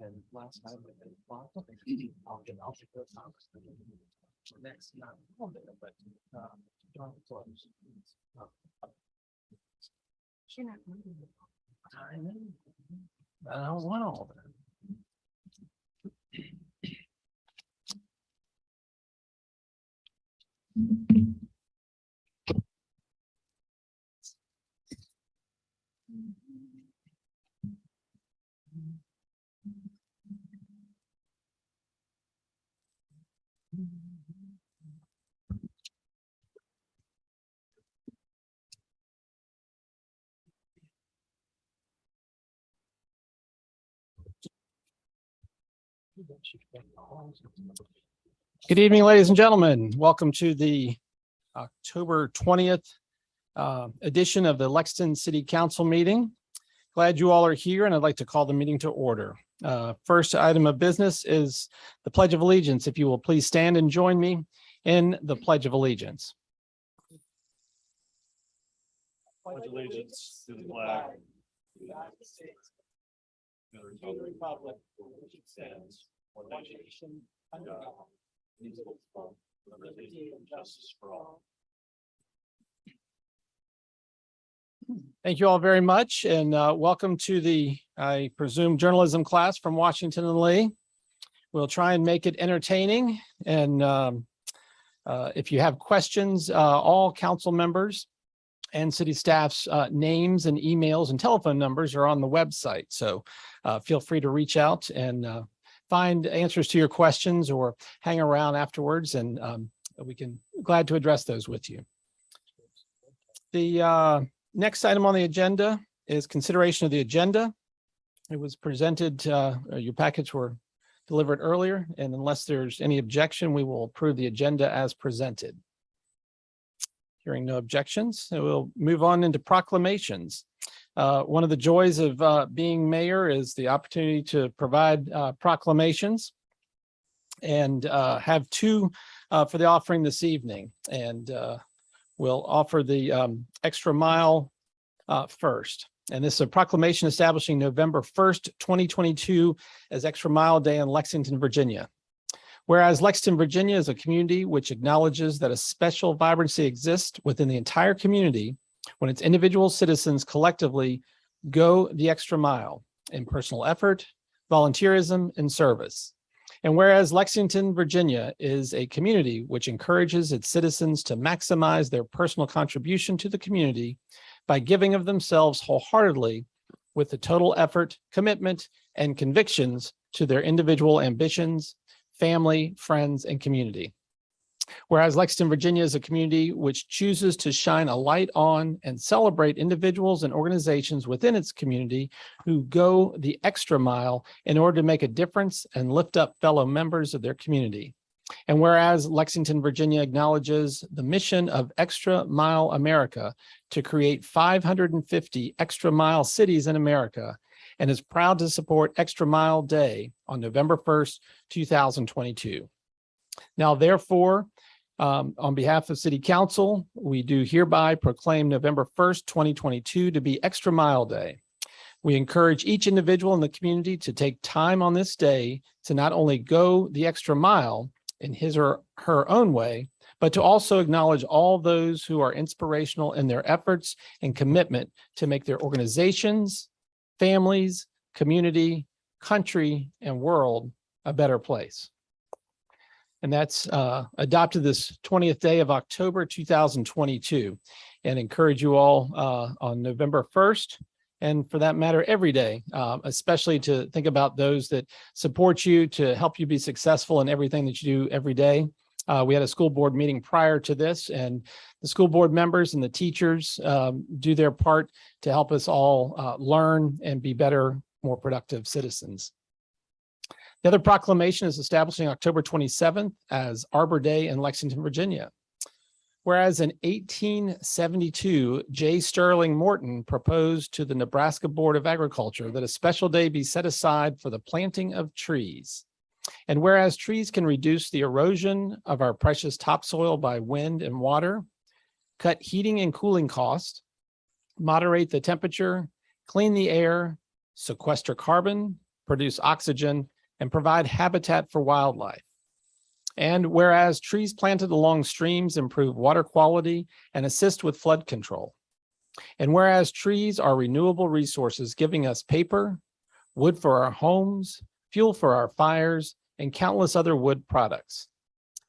And last time I did I'll take those out. Next, not a little bit, but don't close. You're not moving. I know. I don't want all that. Good evening, ladies and gentlemen. Welcome to the October 20th edition of the Lexington City Council meeting. Glad you all are here, and I'd like to call the meeting to order. First item of business is the Pledge of Allegiance. If you will please stand and join me in the Pledge of Allegiance. Pledge allegiance to the flag of the United States and to the republic for which it stands, one nation under God, indivisible, with liberty and justice for all. Thank you all very much, and welcome to the, I presume, journalism class from Washington and Lee. We'll try and make it entertaining, and if you have questions, all council members and city staff's names and emails and telephone numbers are on the website. So feel free to reach out and find answers to your questions or hang around afterwards, and we can glad to address those with you. The next item on the agenda is consideration of the agenda. It was presented, your packets were delivered earlier, and unless there's any objection, we will approve the agenda as presented. Hearing no objections, we'll move on into proclamations. One of the joys of being mayor is the opportunity to provide proclamations, and have two for the offering this evening. And we'll offer the extra mile first. And this is a proclamation establishing November 1st, 2022 as Extra Mile Day in Lexington, Virginia. Whereas Lexington, Virginia is a community which acknowledges that a special vibrancy exists within the entire community when its individual citizens collectively go the extra mile in personal effort, volunteerism, and service. And whereas Lexington, Virginia is a community which encourages its citizens to maximize their personal contribution to the community by giving of themselves wholeheartedly with the total effort, commitment, and convictions to their individual ambitions, family, friends, and community. Whereas Lexington, Virginia is a community which chooses to shine a light on and celebrate individuals and organizations within its community who go the extra mile in order to make a difference and lift up fellow members of their community. And whereas Lexington, Virginia acknowledges the mission of Extra Mile America to create 550 extra mile cities in America, and is proud to support Extra Mile Day on November 1st, 2022. Now, therefore, on behalf of City Council, we do hereby proclaim November 1st, 2022 to be Extra Mile Day. We encourage each individual in the community to take time on this day to not only go the extra mile in his or her own way, but to also acknowledge all those who are inspirational in their efforts and commitment to make their organizations, families, community, country, and world a better place. And that's adopted this 20th day of October 2022, and encourage you all on November 1st, and for that matter, every day, especially to think about those that support you to help you be successful in everything that you do every day. We had a school board meeting prior to this, and the school board members and the teachers do their part to help us all learn and be better, more productive citizens. The other proclamation is establishing October 27th as Arbor Day in Lexington, Virginia. Whereas in 1872, J. Sterling Morton proposed to the Nebraska Board of Agriculture that a special day be set aside for the planting of trees. And whereas trees can reduce the erosion of our precious topsoil by wind and water, cut heating and cooling costs, moderate the temperature, clean the air, sequester carbon, produce oxygen, and provide habitat for wildlife. And whereas trees planted along streams improve water quality and assist with flood control. And whereas trees are renewable resources giving us paper, wood for our homes, fuel for our fires, and countless other wood products.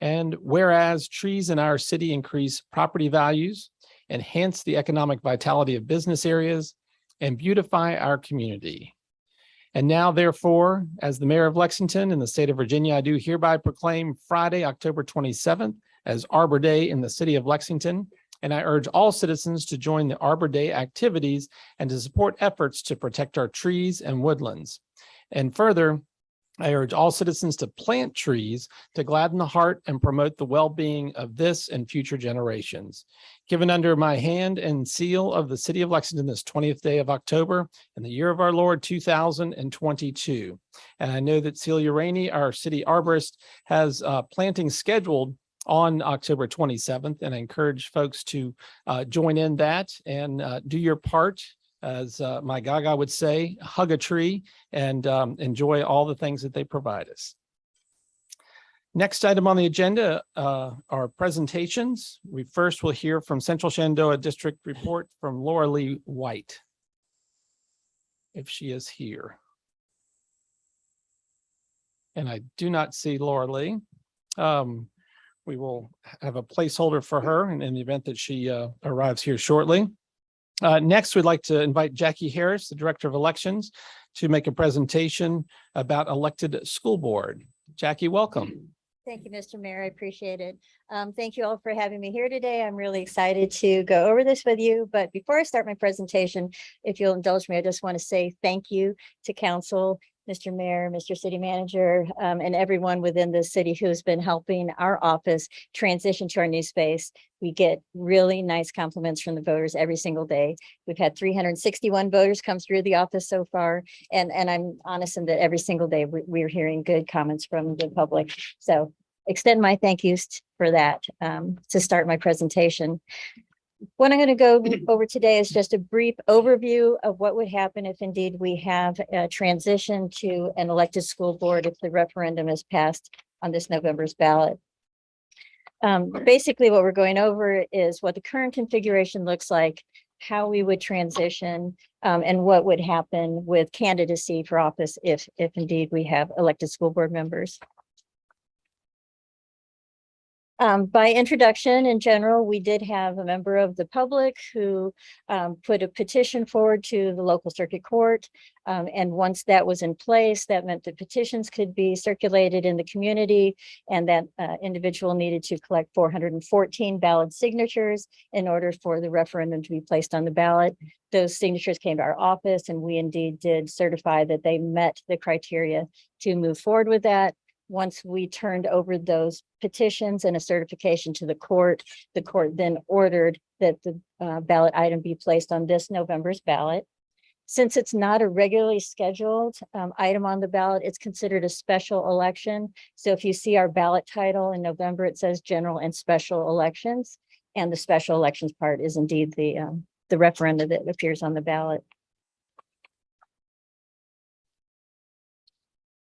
And whereas trees in our city increase property values, enhance the economic vitality of business areas, and beautify our community. And now, therefore, as the mayor of Lexington in the state of Virginia, I do hereby proclaim Friday, October 27th as Arbor Day in the city of Lexington. And I urge all citizens to join the Arbor Day activities and to support efforts to protect our trees and woodlands. And further, I urge all citizens to plant trees to gladden the heart and promote the well-being of this and future generations. Given under my hand and seal of the city of Lexington this 20th day of October in the year of our Lord 2022. And I know that Celia Rainey, our city arborist, has planting scheduled on October 27th, and I encourage folks to join in that and do your part. As my Gaga would say, hug a tree and enjoy all the things that they provide us. Next item on the agenda are presentations. We first will hear from Central Shenandoah District Report from Laura Lee White, if she is here. And I do not see Laura Lee. We will have a placeholder for her in the event that she arrives here shortly. Next, we'd like to invite Jackie Harris, the Director of Elections, to make a presentation about elected school board. Jackie, welcome. Thank you, Mr. Mayor. I appreciate it. Thank you all for having me here today. I'm really excited to go over this with you. But before I start my presentation, if you'll indulge me, I just want to say thank you to council, Mr. Mayor, Mr. City Manager, and everyone within the city who's been helping our office transition to our new space. We get really nice compliments from the voters every single day. We've had 361 voters come through the office so far, and I'm honest in that every single day we're hearing good comments from the public. So extend my thank yous for that to start my presentation. What I'm going to go over today is just a brief overview of what would happen if indeed we have a transition to an elected school board if the referendum is passed on this November's ballot. Basically, what we're going over is what the current configuration looks like, how we would transition, and what would happen with candidacy for office if indeed we have elected school board members. By introduction, in general, we did have a member of the public who put a petition forward to the local circuit court. And once that was in place, that meant that petitions could be circulated in the community, and that individual needed to collect 414 valid signatures in order for the referendum to be placed on the ballot. Those signatures came to our office, and we indeed did certify that they met the criteria to move forward with that. Once we turned over those petitions and a certification to the court then ordered that the ballot item be placed on this November's ballot. Since it's not a regularly scheduled item on the ballot, it's considered a special election. So if you see our ballot title in November, it says general and special elections. And the special elections part is indeed the referendum that appears on the ballot.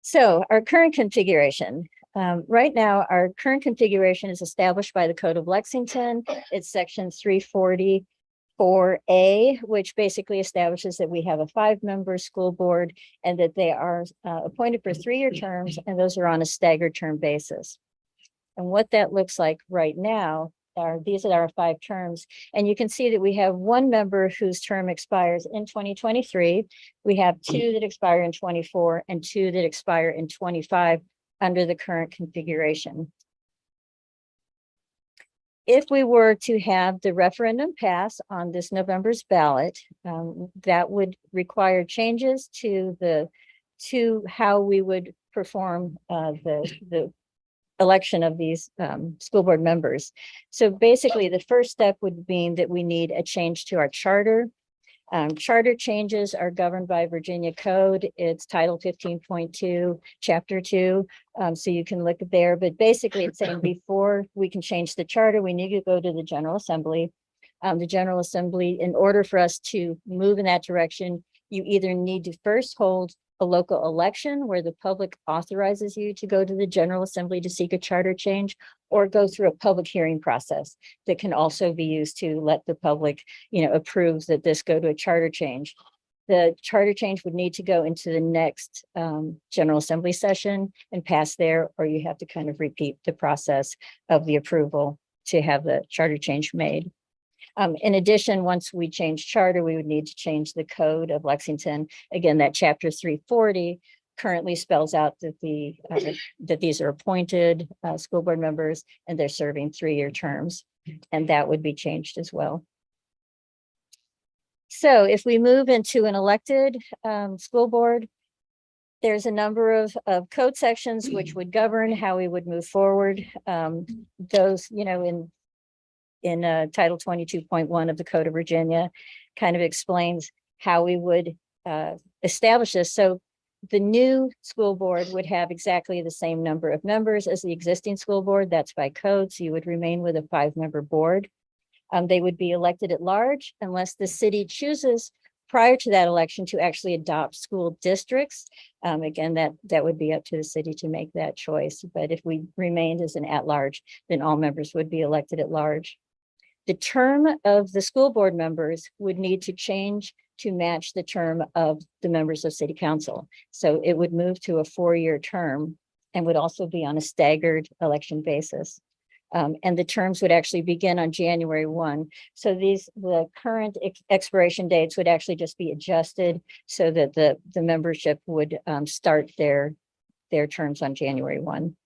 So our current configuration, right now, our current configuration is established by the Code of Lexington. It's section 344A, which basically establishes that we have a 5-member school board and that they are appointed for 3-year terms, and those are on a staggered term basis. And what that looks like right now these are our 5 terms. And you can see that we have 1 member whose term expires in 2023. We have 2 that expire in 24 and 2 that expire in 25 under the current configuration. If we were to have the referendum pass on this November's ballot, that would require changes to how we would perform the election of these school board members. So basically, the first step would mean that we need a change to our charter. Charter changes are governed by Virginia Code. It's Title 15.2, Chapter 2. So you can look there. But basically, it's saying before we can change the charter, we need to go to the General Assembly. The General Assembly, in order for us to move in that direction, you either need to first hold a local election where the public authorizes you to go to the General Assembly to seek a charter change, or go through a public hearing process that can also be used to let the public, approve that this go to a charter change. The charter change would need to go into the next General Assembly session and pass there, or you have to kind of repeat the process of the approval to have the charter change made. In addition, once we change charter, we would need to change the code of Lexington. Again, that chapter 340 currently spells out that that these are appointed school board members and they're serving 3-year terms, and that would be changed as well. So if we move into an elected school board, there's a number of code sections which would govern how we would move forward. Those, in Title 22.1 of the Code of Virginia kind of explains how we would establish this. So the new school board would have exactly the same number of members as the existing school board. That's by code. So you would remain with a 5-member board. They would be elected at large unless the city chooses prior to that election to actually adopt school districts. Again, that would be up to the city to make that choice. But if we remained as an at-large, then all members would be elected at large. The term of the school board members would need to change to match the term of the members of city council. So it would move to a 4-year term and would also be on a staggered election basis. And the terms would actually begin on January 1. So the current expiration dates would actually just be adjusted so that the membership would start their terms on January 1.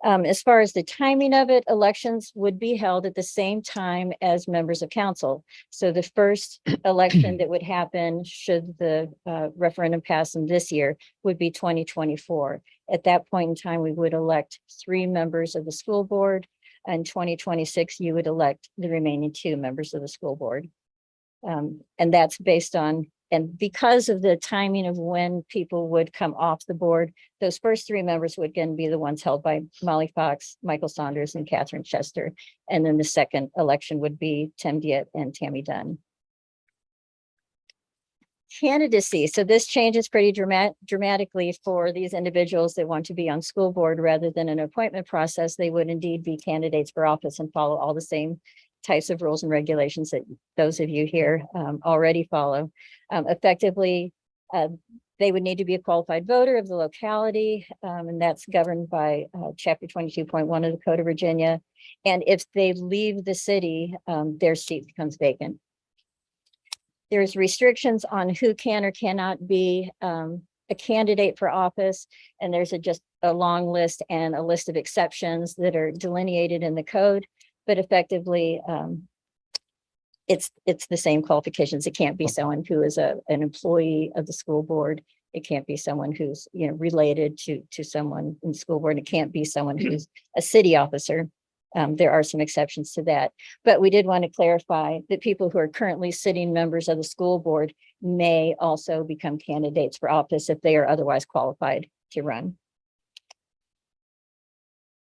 As far as the timing of it, elections would be held at the same time as members of council. So the first election that would happen should the referendum pass in this year would be 2024. At that point in time, we would elect 3 members of the school board. And 2026, you would elect the remaining 2 members of the school board. And that's based on, and because of the timing of when people would come off the board, those first 3 members would again be the ones held by Molly Fox, Michael Saunders, and Catherine Chester. And then the second election would be Tim Diet and Tammy Dunn. Candidacy. So this changes pretty dramatically for these individuals that want to be on school board rather than an appointment process. They would indeed be candidates for office and follow all the same types of rules and regulations that those of you here already follow. Effectively, they would need to be a qualified voter of the locality, and that's governed by Chapter 22.1 of the Code of Virginia. And if they leave the city, their seat becomes vacant. There's restrictions on who can or cannot be a candidate for office, and there's just a long list and a list of exceptions that are delineated in the code. But effectively, it's the same qualifications. It can't be someone who is an employee of the school board. It can't be someone who's related to someone in the school board. It can't be someone who's a city officer. There are some exceptions to that, but we did want to clarify that people who are currently sitting members of the school board may also become candidates for office if they are otherwise qualified to run.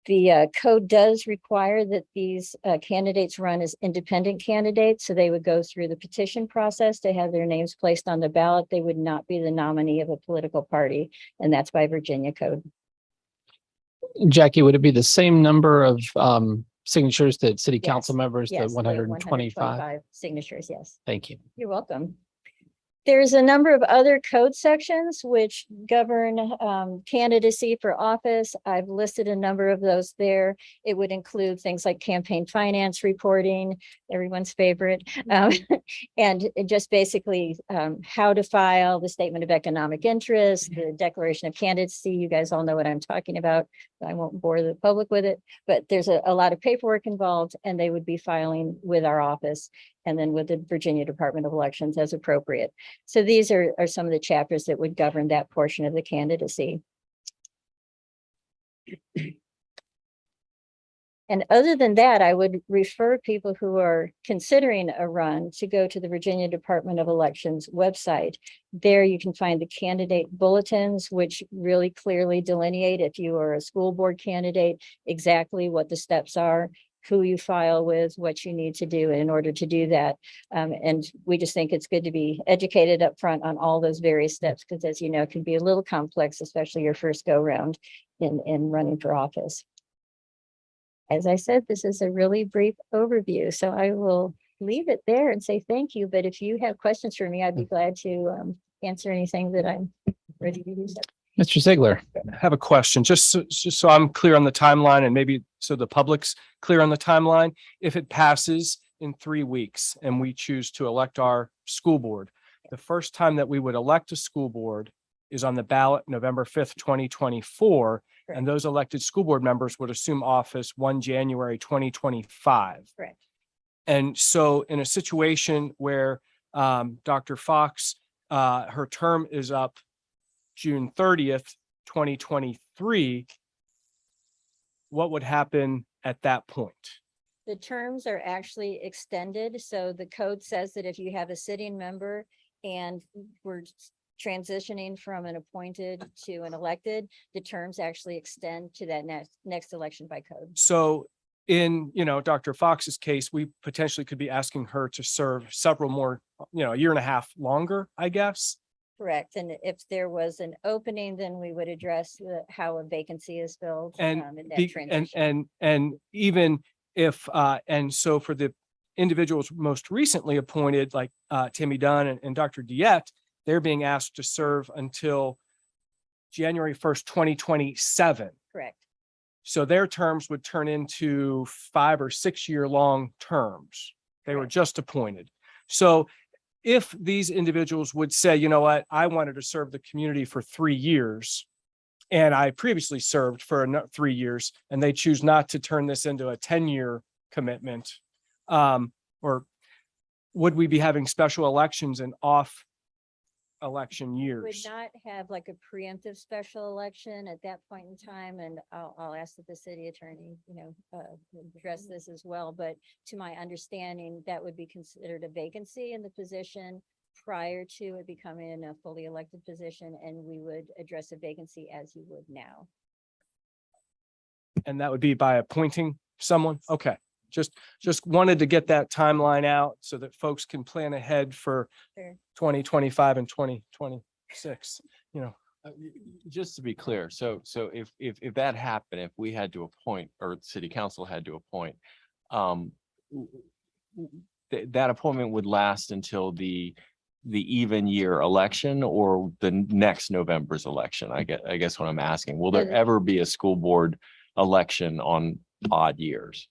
The code does require that these candidates run as independent candidates, so they would go through the petition process to have their names placed on the ballot. They would not be the nominee of a political party, and that's by Virginia code. Jackie, would it be the same number of signatures that city council Yes. members, Yes, the 125? signatures, yes. Thank you. You're welcome. There's a number of other code sections which govern candidacy for office. I've listed a number of those there. It would include things like campaign finance reporting, everyone's favorite, and it just basically how to file the statement of economic interest, the declaration of candidacy. You guys all know what I'm talking about. I won't bore the public with it, but there's a lot of paperwork involved, and they would be filing with our office and then with the Virginia Department of Elections as appropriate. So these are some of the chapters that would govern that portion of the candidacy. And other than that, I would refer people who are considering a run to go to the Virginia Department of Elections website. There you can find the candidate bulletins, which really clearly delineate if you are a school board candidate, exactly what the steps are. who you file with, what you need to do in order to do that. And we just think it's good to be educated up front on all those various steps, because as you know, it can be a little complex, especially your first go round in running for office. As I said, this is a really brief overview, so I will leave it there and say thank you. But if you have questions for me, I'd be glad to answer anything that I'm ready to do so. Mr. Ziegler. I have a question, just so I'm clear on the timeline, and maybe so the public's clear on the timeline. If it passes in 3 weeks and we choose to elect our school board, the first time that we would elect a school board is on the ballot November 5th, 2024. Correct. And those elected school board members would assume office 1 January 2025. Correct. And so in a situation where Dr. Fox, her term is up June 30th, 2023, what would happen at that point? The terms are actually extended. So the code says that if you have a sitting member and we're transitioning from an appointed to an elected, the terms actually extend to that next election by code. So in, Dr. Fox's case, we potentially could be asking her to serve several more, a year and a half longer, I guess. Correct. And if there was an opening, then we would address how a vacancy is filled. And in that be- transition. and even if and so for the individuals most recently appointed, like Timmy Dunn and Dr. Diet, they're being asked to serve until January 1st, 2027. Correct. So their terms would turn into 5 or 6 year long terms. They were Correct. just appointed. So if these individuals would say, you know what, I wanted to serve the community for 3 years, and I previously served for 3 years, and they choose not to turn this into a 10-year commitment, or would we be having special elections and off election Would years? not have like a preemptive special election at that point in time, and I'll ask that the city attorney, address this as well. But to my understanding, that would be considered a vacancy in the position prior to it becoming a fully elected position, and we would address a vacancy as you would now. And that would be by appointing someone? Okay. Just wanted to get that timeline out so that folks can plan ahead for Sure. 2025 and 2026, Just to be clear, so if that happened, if we had to appoint, or the city council had to appoint, that appointment would last until the even year election or the next November's election. I guess what I'm asking, will there ever be a school board election on odd years?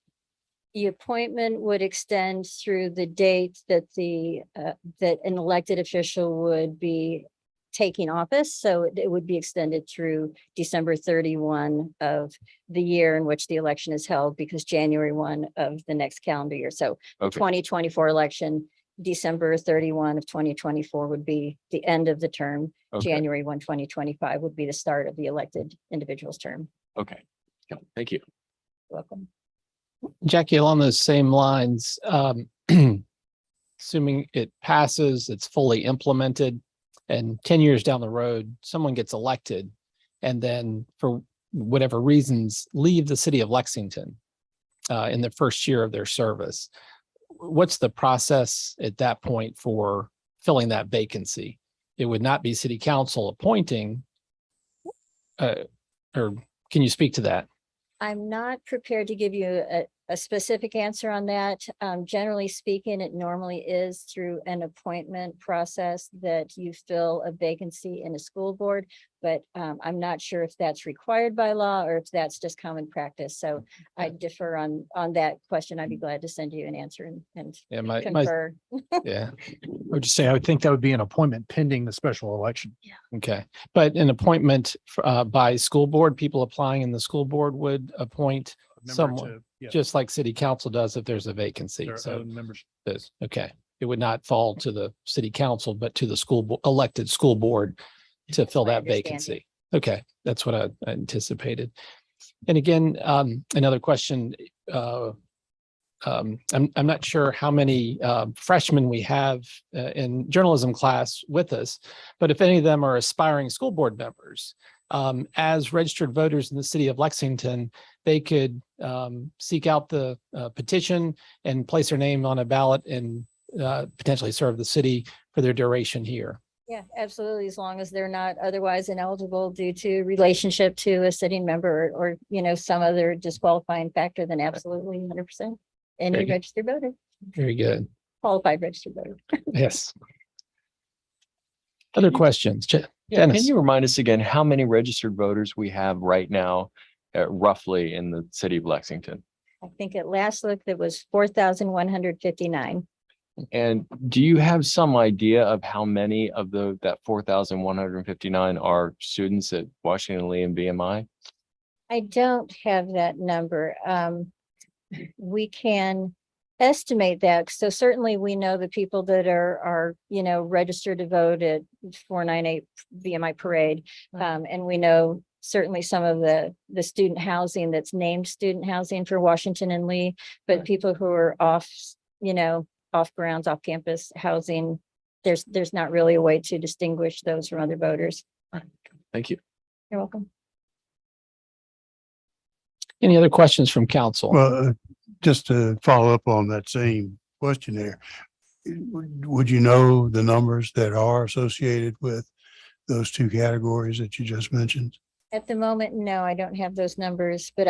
The appointment would extend through the date that that an elected official would be taking office. So it would be extended through December 31 of the year in which the election is held, because January 1 of the next calendar year. So the Okay. 2024 election, December 31 of 2024 would be the end of the term. Okay. January 1, 2025 would be the start of the elected individual's term. Okay, thank you. Welcome. Jackie, along those same lines, assuming it passes, it's fully implemented, and 10 years down the road, someone gets elected and then for whatever reasons, leave the city of Lexington in the first year of their service. What's the process at that point for filling that vacancy? It would not be city council appointing, or can you speak to that? I'm not prepared to give you a specific answer on that. Generally speaking, it normally is through an appointment process that you fill a vacancy in a school board, but I'm not sure if that's required by law or if that's just common practice. So I defer on that question. I'd be glad to send you an answer and Yeah, my confer. yeah. I would just say, I would think that would be an appointment pending the special election. Okay, but an appointment by school board, people applying in the school board would appoint Member someone, to- yeah, just like city council does if there's a vacancy. their So own members. this, okay, it would not fall to the city council, but to the elected school board to fill my that understanding. vacancy. Okay, that's what I anticipated. And again, another question. I'm not sure how many freshmen we have in journalism class with us, but if any of them are aspiring school board members, as registered voters in the city of Lexington, they could seek out the petition and place their name on a ballot and potentially serve the city for their duration here. Yeah, absolutely. As long as they're not otherwise ineligible due to relationship to a sitting member or, you know, some other disqualifying factor, then absolutely 100%. Any Very good. registered voter, Very good. qualified registered voter. Yes. Other questions? Yeah, Dennis? can you remind us again how many registered voters we have right now, roughly in the city of Lexington? I think at last look, that was 4,159. And do you have some idea of how many of that 4,159 are students at Washington Lee and BMI? I don't have that number. We can estimate that. So certainly we know the people that are, you know, registered to vote at 498 BMI parade. And we know certainly some of the student housing that's named student housing for Washington and Lee, but people who are off, you know, off grounds, off campus housing, there's not really a way to distinguish those from other voters. Thank you. You're welcome. Any other questions from council? Well, just to follow up on that same question there, would you know the numbers that are associated with those two categories that you just mentioned? At the moment, no, I don't have those numbers, but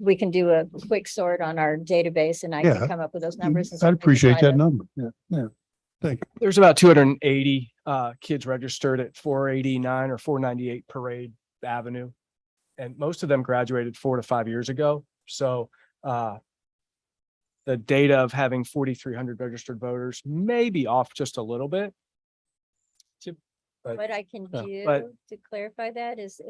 we can do a quick sort on our database and I Yeah. can come up with those numbers. and I'd certainly appreciate provide that them. number. Yeah. Thank you. There's about 280 kids registered at 489 or 498 Parade Avenue. And most of them graduated 4 to 5 years ago. So the data of having 4,300 registered voters may be off just a little bit. What I can Yeah, do but- to clarify that is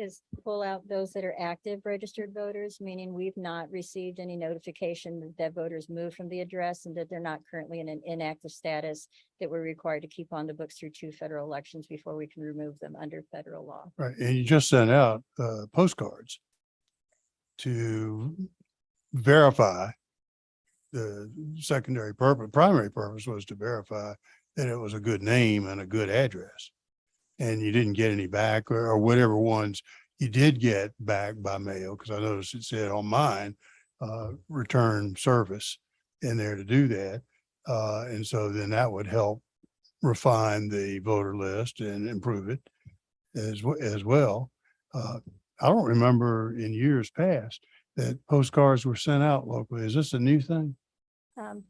pull out those that are active registered voters, meaning we've not received any notification that voters moved from the address and that they're not currently in an inactive status that we're required to keep on the books through 2 federal elections before we can remove them under federal law. Right. And you just sent out postcards to verify the secondary purpose. Primary purpose was to verify that it was a good name and a good address. And you didn't get any back or whatever ones you did get back by mail, because I noticed it said on mine, return service in there to do that. And so then that would help refine the voter list and improve it as well. I don't remember in years past that postcards were sent out locally. Is this a new thing?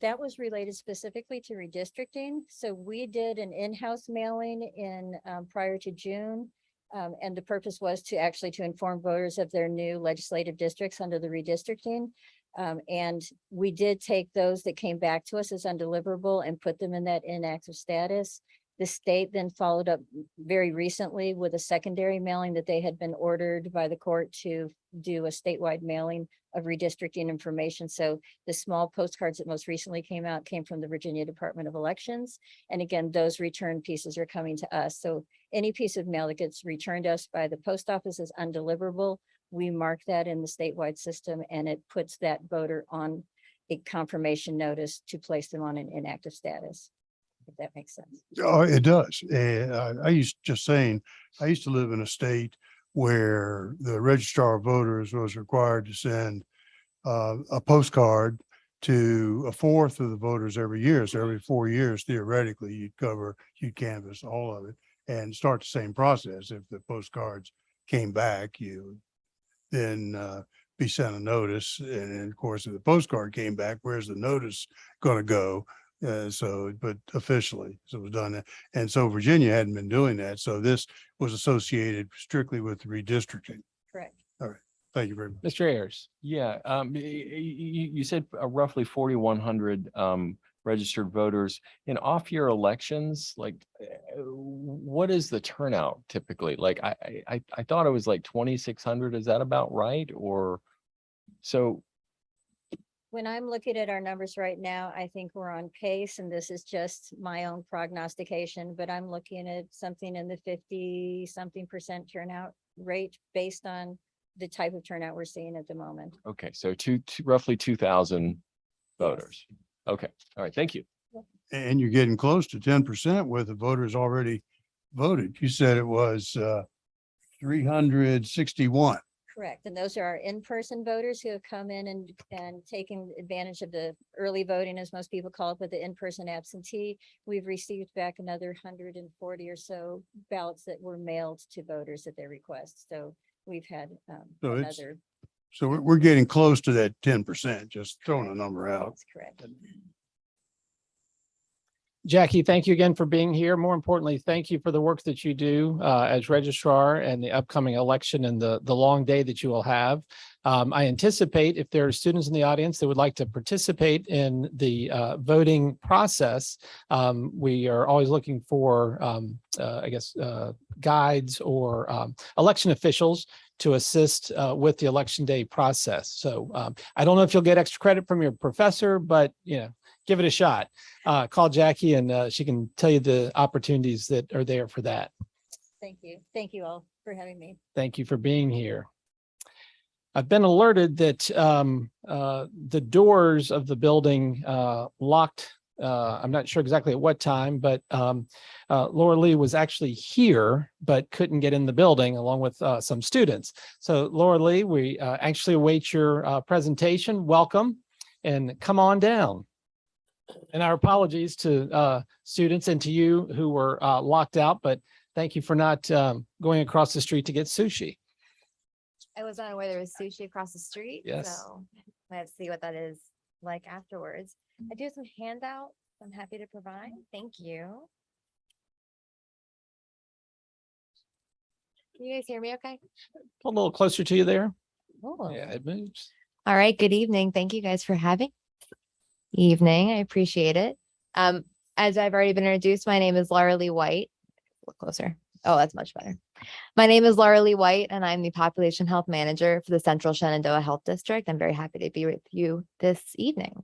That was related specifically to redistricting. So we did an in-house mailing in prior to June. And the purpose was to inform voters of their new legislative districts under the redistricting. And we did take those that came back to us as undeliverable and put them in that inactive status. The state then followed up very recently with a secondary mailing that they had been ordered by the court to do a statewide mailing of redistricting information. So the small postcards that most recently came out came from the Virginia Department of Elections. And again, those return pieces are coming to us. So any piece of mail that gets returned to us by the post office is undeliverable. We mark that in the statewide system and it puts that voter on a confirmation notice to place them on an inactive status. If that makes sense. Oh, it does. I used to live in a state where the registrar of voters was required to send a postcard to a fourth of the voters every year. So every 4 years, theoretically, you'd canvass all of it and start the same process. If the postcards came back, you then be sent a notice. And of course, if the postcard came back, where's the notice going to go? But officially, so it was done. And so Virginia hadn't been doing that. So this was associated strictly with redistricting. Correct. Thank you very much. Mr. Ayers? Yeah, you said roughly 4,100 registered voters in off-year elections. Like, what is the turnout typically? Like, I thought it was like 2,600. Is that about right? Or so? When I'm looking at our numbers right now, I think we're on pace, and this is just my own prognostication, but I'm looking at something in the 50-something% turnout rate based on the type of turnout we're seeing at the moment. Okay, so roughly 2,000 voters. Okay, all right, thank you. And you're getting close to 10% where the voters already voted. You said it was 361. Correct. And those are our in-person voters who have come in and taken advantage of the early voting, as most people call it, but the in-person absentee. We've received back another 140 or so ballots that were mailed to voters at their request. So we've had So it's- another. So we're getting close to that 10%, just throwing a number out. That's correct. Jackie, thank you again for being here. More importantly, thank you for the work that you do as registrar and the upcoming election and the long day that you will have. I anticipate if there are students in the audience that would like to participate in the voting process, we are always looking for, guides or election officials to assist with the election day process. So I don't know if you'll get extra credit from your professor, but give it a shot. Call Jackie and she can tell you the opportunities that are there for that. Thank you. Thank you all for having me. Thank you for being here. I've been alerted that the doors of the building locked. I'm not sure exactly at what time, but Laura Lee was actually here, but couldn't get in the building along with some students. So Laura Lee, we actually await your presentation. Welcome and come on down. And our apologies to students and to you who were locked out, but thank you for not going across the street to get sushi. I was unaware there was sushi across the street. Yes. So let's see what that is like afterwards. I do have some handouts I'm happy to provide. Thank you. Can you guys hear me okay? Pull a little closer to you there. Oh. Yeah, it moves. All right. Good evening. Thank you guys for having evening. I appreciate it. As I've already been introduced, my name is Laura Lee White. Look closer. Oh, that's much better. My name is Laura Lee White, and I'm the Population Health Manager for the Central Shenandoah Health District. I'm very happy to be with you this evening.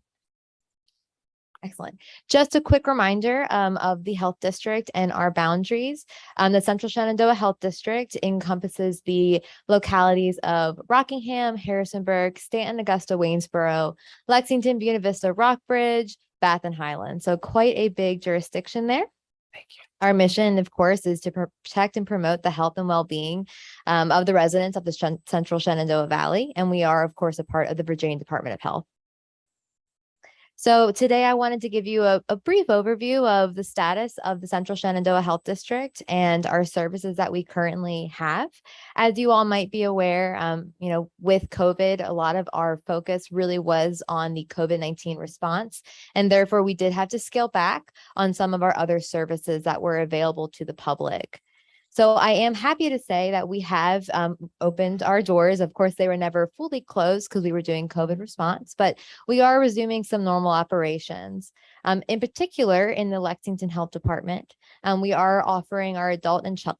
Excellent. Just a quick reminder of the health district and our boundaries. The Central Shenandoah Health District encompasses the localities of Rockingham, Harrisonburg, Stanton, Augusta, Waynesboro, Lexington, Buena Vista, Rockbridge, Bath, and Highland. So quite a big jurisdiction there. Thank you. Our mission, of course, is to protect and promote the health and well-being of the residents of the Central Shenandoah Valley. And we are, of course, a part of the Virginia Department of Health. So today I wanted to give you a brief overview of the status of the Central Shenandoah Health District and our services that we currently have. As you all might be aware, with COVID, a lot of our focus really was on the COVID-19 response, and therefore we did have to scale back on some of our other services that were available to the public. So I am happy to say that we have opened our doors. Of course, they were never fully closed because we were doing COVID response, but we are resuming some normal operations. In particular, in the Lexington Health Department, we are offering our adult and childhood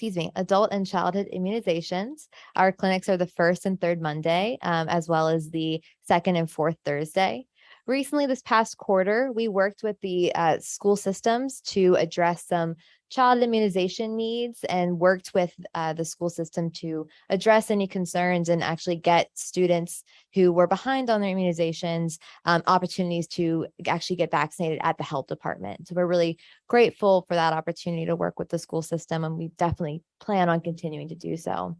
immunizations. Our clinics are the first and third Monday, as well as the second and fourth Thursday. Recently, this past quarter, we worked with the school systems to address some child immunization needs and worked with the school system to address any concerns and actually get students who were behind on their immunizations opportunities to actually get vaccinated at the health department. So we're really grateful for that opportunity to work with the school system, and we definitely plan on continuing to do so.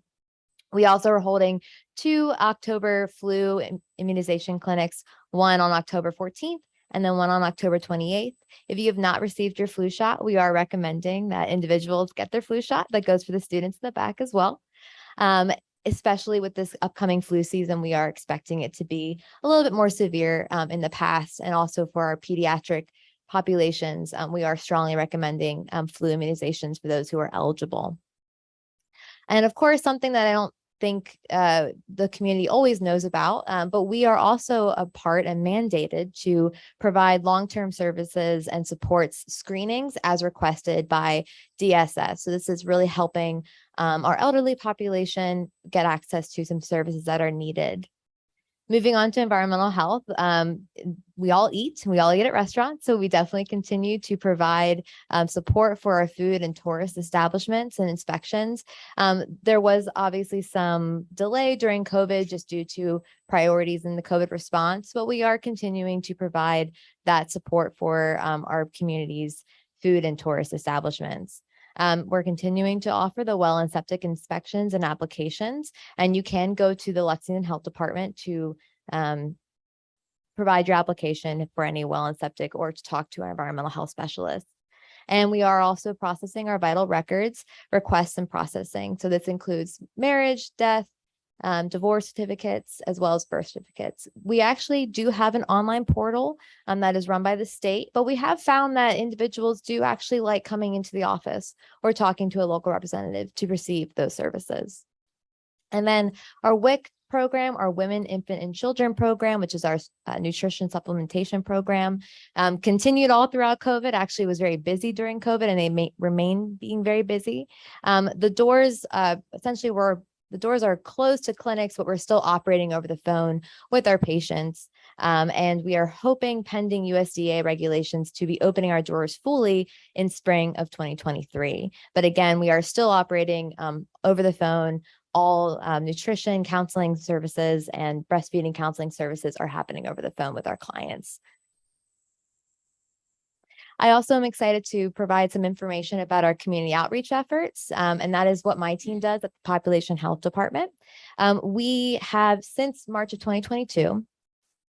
We also are holding 2 October flu immunization clinics, one on October 14th and then one on October 28th. If you have not received your flu shot, we are recommending that individuals get their flu shot. That goes for the students in the back as well. Especially with this upcoming flu season, we are expecting it to be a little bit more severe in the past. And also for our pediatric populations, we are strongly recommending flu immunizations for those who are eligible. And of course, something that I don't think the community always knows about, but we are also a part and mandated to provide long-term services and supports screenings as requested by DSS. So this is really helping our elderly population get access to some services that are needed. Moving on to environmental health, we all eat at restaurants. So we definitely continue to provide support for our food and tourist establishments and inspections. There was obviously some delay during COVID just due to priorities in the COVID response, but we are continuing to provide that support for our community's food and tourist establishments. We're continuing to offer the well and septic inspections and applications, and you can go to the Lexington Health Department to provide your application for any well and septic or to talk to our environmental health specialist. And we are also processing our vital records, requests and processing. So this includes marriage, death, divorce certificates, as well as birth certificates. We actually do have an online portal that is run by the state, but we have found that individuals do actually like coming into the office or talking to a local representative to receive those services. And then our WIC program, our Women, Infant, and Children program, which is our nutrition supplementation program, continued all throughout COVID. Actually, was very busy during COVID, and they may remain being very busy. The doors essentially the doors are closed to clinics, but we're still operating over the phone with our patients. And we are hoping, pending USDA regulations, to be opening our doors fully in spring of 2023. But again, we are still operating over the phone. All nutrition counseling services and breastfeeding counseling services are happening over the phone with our clients. I also am excited to provide some information about our community outreach efforts, and that is what my team does at the Population Health Department. We have, since March of 2022,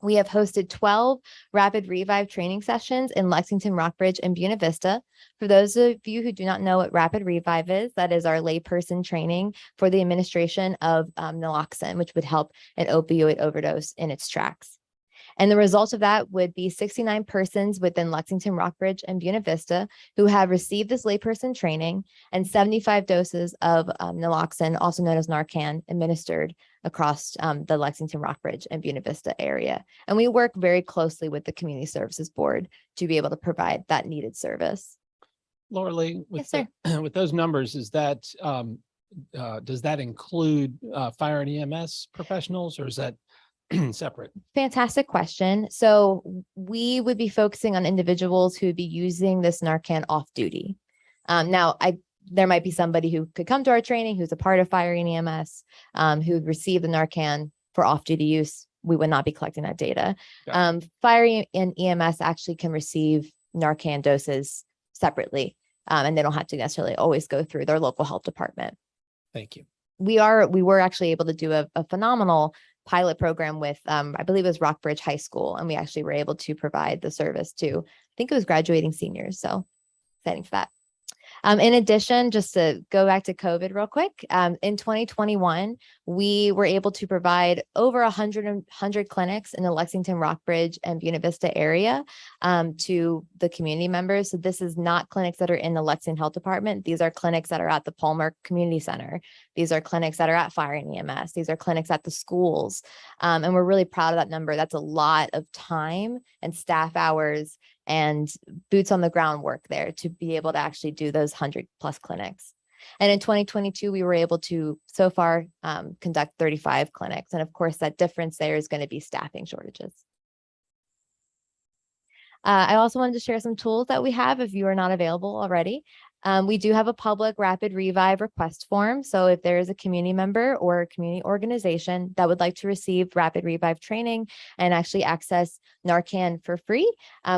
we have hosted 12 Rapid Revive training sessions in Lexington, Rockbridge, and Buena Vista. For those of you who do not know what Rapid Revive is, that is our layperson training for the administration of naloxone, which would help an opioid overdose in its tracks. And the result of that would be 69 persons within Lexington, Rockbridge, and Buena Vista who have received this layperson training, and 75 doses of naloxone, also known as Narcan, administered across the Lexington, Rockbridge, and Buena Vista area. And we work very closely with the Community Services Board to be able to provide that needed service. Laura Lee, with, Yes, sir. with those numbers, is that does that include fire and EMS professionals, or is that separate? Fantastic question. So we would be focusing on individuals who would be using this Narcan off duty. Now, there might be somebody who could come to our training who's a part of fire and EMS, who would receive the Narcan for off-duty use. We would not be collecting that data. Fire and EMS actually can receive Narcan doses separately, and they don't have to necessarily always go through their local health department. Thank you. We were actually able to do a phenomenal pilot program with, I believe it was Rockbridge High School, and we actually were able to provide the service to, I think it was graduating seniors. So exciting for that. In addition, just to go back to COVID real quick, in 2021, we were able to provide over 100 clinics in the Lexington, Rockbridge, and Buena Vista area to the community members. So this is not clinics that are in the Lexington Health Department. These are clinics that are at the Palmer Community Center. These are clinics that are at Fire and EMS. These are clinics at the schools. And we're really proud of that number. That's a lot of time and staff hours and boots on the ground work there to be able to actually do those 100+ clinics. And in 2022, we were able to so far conduct 35 clinics. And of course, that difference there is going to be staffing shortages. I also wanted to share some tools that we have if you are not available already. We do have a public Rapid Revive request form. So if there is a community member or a community organization that would like to receive Rapid Revive training and actually access Narcan for free,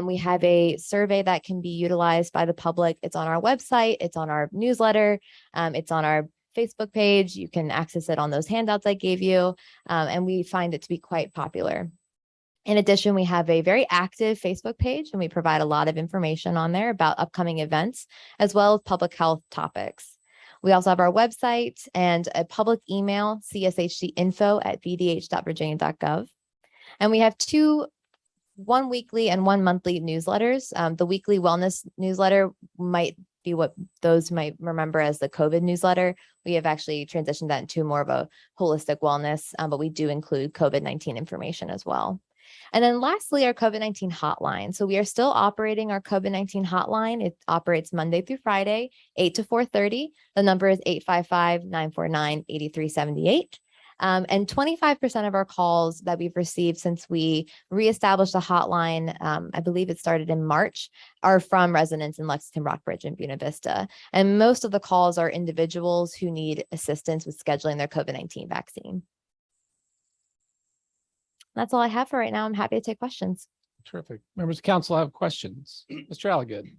we have a survey that can be utilized by the public. It's on our website, it's on our newsletter, it's on our Facebook page. You can access it on those handouts I gave you, and we find it to be quite popular. In addition, we have a very active Facebook page, and we provide a lot of information on there about upcoming events, as well as public health topics. We also have our website and a public email, cshdinfo@vdh.virginia.gov. And we have one weekly and one monthly newsletters. The weekly wellness newsletter might be what those might remember as the COVID newsletter. We have actually transitioned that into more of a holistic wellness, but we do include COVID-19 information as well. And then lastly, our COVID-19 hotline. So we are still operating our COVID-19 hotline. It operates Monday through Friday, 8 to 4:30. The number is 855-949-8378. And 25% of our calls that we've received since we reestablished the hotline, I believe it started in March, are from residents in Lexington, Rockbridge, and Buena Vista. And most of the calls are individuals who need assistance with scheduling their COVID-19 vaccine. That's all I have for right now. I'm happy to take questions. Terrific. Members of council have questions. Mr. Alligood.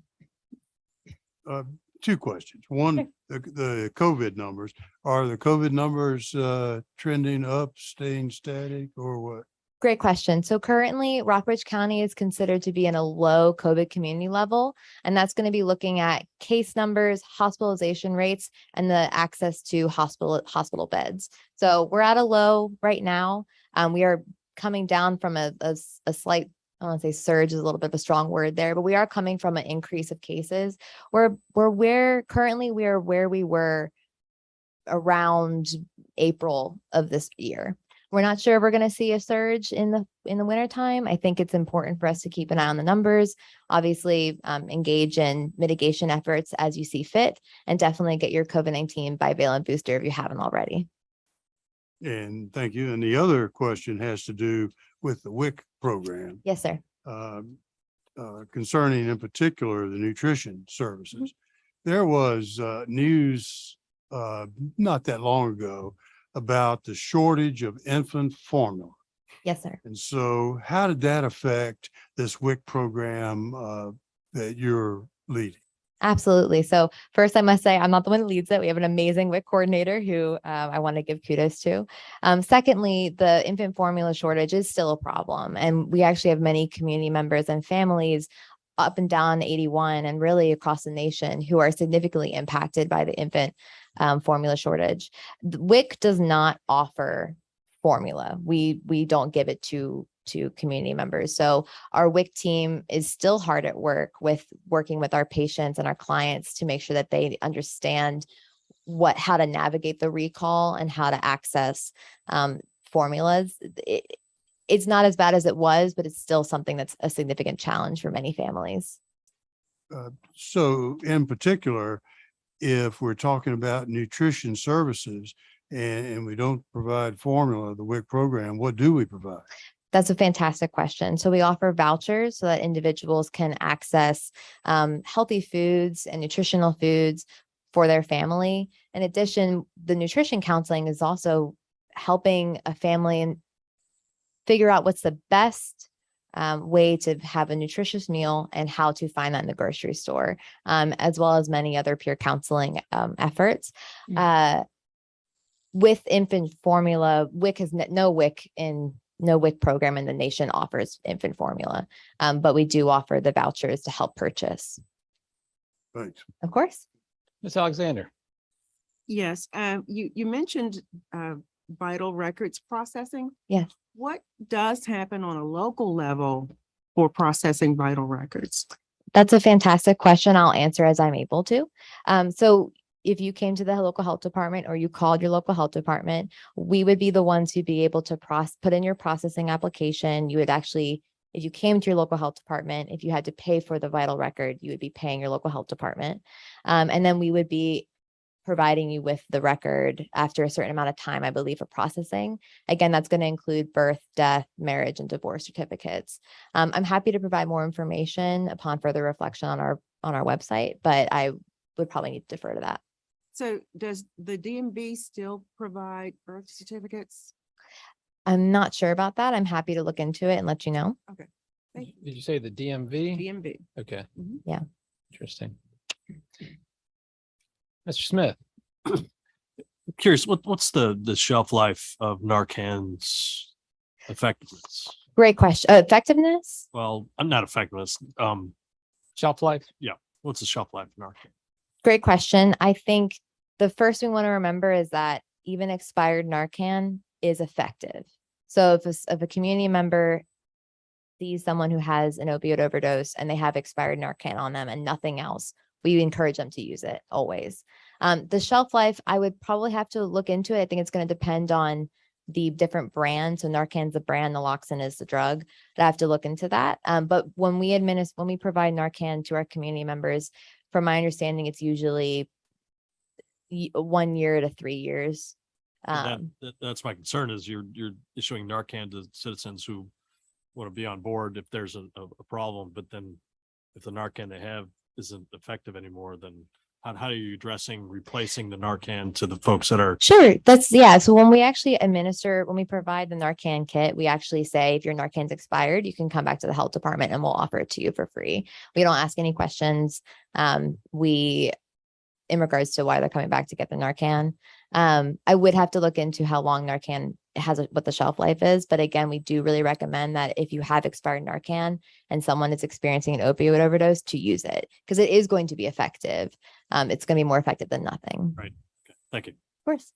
two questions. One, the COVID numbers, are the COVID numbers trending up, staying static, or what? Great question. So currently Rockbridge County is considered to be in a low COVID community level, and that's going to be looking at case numbers, hospitalization rates, and the access to hospital beds. So we're at a low right now. We are coming down from a slight, I don't want to say surge is a little bit of a strong word there, but we are coming from an increase of cases. Currently we are where we were around April of this year. We're not sure if we're going to see a surge in the winter time. I think it's important for us to keep an eye on the numbers, obviously engage in mitigation efforts as you see fit, and definitely get your COVID-19 bivalent booster if you haven't already. And thank you. And the other question has to do with the WIC program. Yes, sir. Concerning in particular the nutrition services. There was news not that long ago about the shortage of infant formula. Yes, sir. And so how did that affect this WIC program that you're leading? Absolutely. So first, I must say I'm not the one who leads it. We have an amazing WIC coordinator who I want to give kudos to. Secondly, the infant formula shortage is still a problem. And we actually have many community members and families up and down 81 and really across the nation who are significantly impacted by the infant formula shortage. The WIC does not offer formula. We don't give it to community members. So our WIC team is still hard at work working with our patients and our clients to make sure that they understand how to navigate the recall and how to access formulas. It's not as bad as it was, but it's still something that's a significant challenge for many families. So in particular, if we're talking about nutrition services and we don't provide formula, the WIC program, what do we provide? That's a fantastic question. So we offer vouchers so that individuals can access healthy foods and nutritional foods for their family. In addition, the nutrition counseling is also helping a family figure out what's the best way to have a nutritious meal and how to find that in the grocery store, as well as many other peer counseling efforts. With infant formula, WIC has no WIC program in the nation offers infant formula, but we do offer the vouchers to help purchase. Thanks. Of course. Ms. Alexander. Yes, you mentioned vital records processing. Yes. What does happen on a local level for processing vital records? That's a fantastic question. I'll answer as I'm able to. So if you came to the local health department or you called your local health department, we would be the ones who'd be able to put in your processing application. You would actually, if you came to your local health department, if you had to pay for the vital record, you would be paying your local health department. And then we would be providing you with the record after a certain amount of time, I believe, for processing. Again, that's going to include birth, death, marriage, and divorce certificates. I'm happy to provide more information upon further reflection on our website, but I would probably need to defer to that. So does the DMV still provide birth certificates? I'm not sure about that. I'm happy to look into it and let you know. Thank you. Did you say the DMV? DMV. Okay. Mhm. Yeah. Interesting. Mr. Smith. Curious, what's the shelf life of Narcan's effectiveness? Great question. Effectiveness? Well, I'm not effectiveness. Shelf life? What's the shelf life of Narcan? Great question. I think the first thing we want to remember is that even expired Narcan is effective. So if a community member sees someone who has an opioid overdose and they have expired Narcan on them and nothing else, we encourage them to use it always. The shelf life, I would probably have to look into it. I think it's going to depend on the different brands. So Narcan's the brand, naloxone is the drug. I have to look into that. But when we provide Narcan to our community members, from my understanding, it's usually 1 year to 3 years. That's my concern is you're issuing Narcan to citizens who want to be on board if there's a problem, but then if the Narcan they have isn't effective anymore, then how are you addressing replacing the Narcan to the folks that are? Sure. So when we provide the Narcan kit, we actually say, if your Narcan's expired, you can come back to the health department and we'll offer it to you for free. We don't ask any questions. We in regards to why they're coming back to get the Narcan. I would have to look into how long Narcan what the shelf life is. But again, we do really recommend that if you have expired Narcan and someone is experiencing an opioid overdose, to use it because it is going to be effective. It's going to be more effective than nothing. Right. Okay. Thank you. Of course.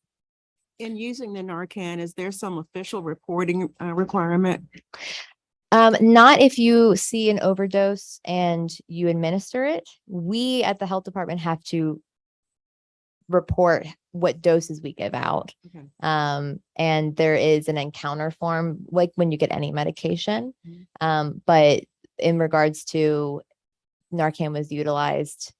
In using the Narcan, is there some official reporting requirement? Not if you see an overdose and you administer it. We at the health department have to report what doses we give out. Okay. And there is an encounter form, like when you get any medication. Mhm. But in regards to Narcan was utilized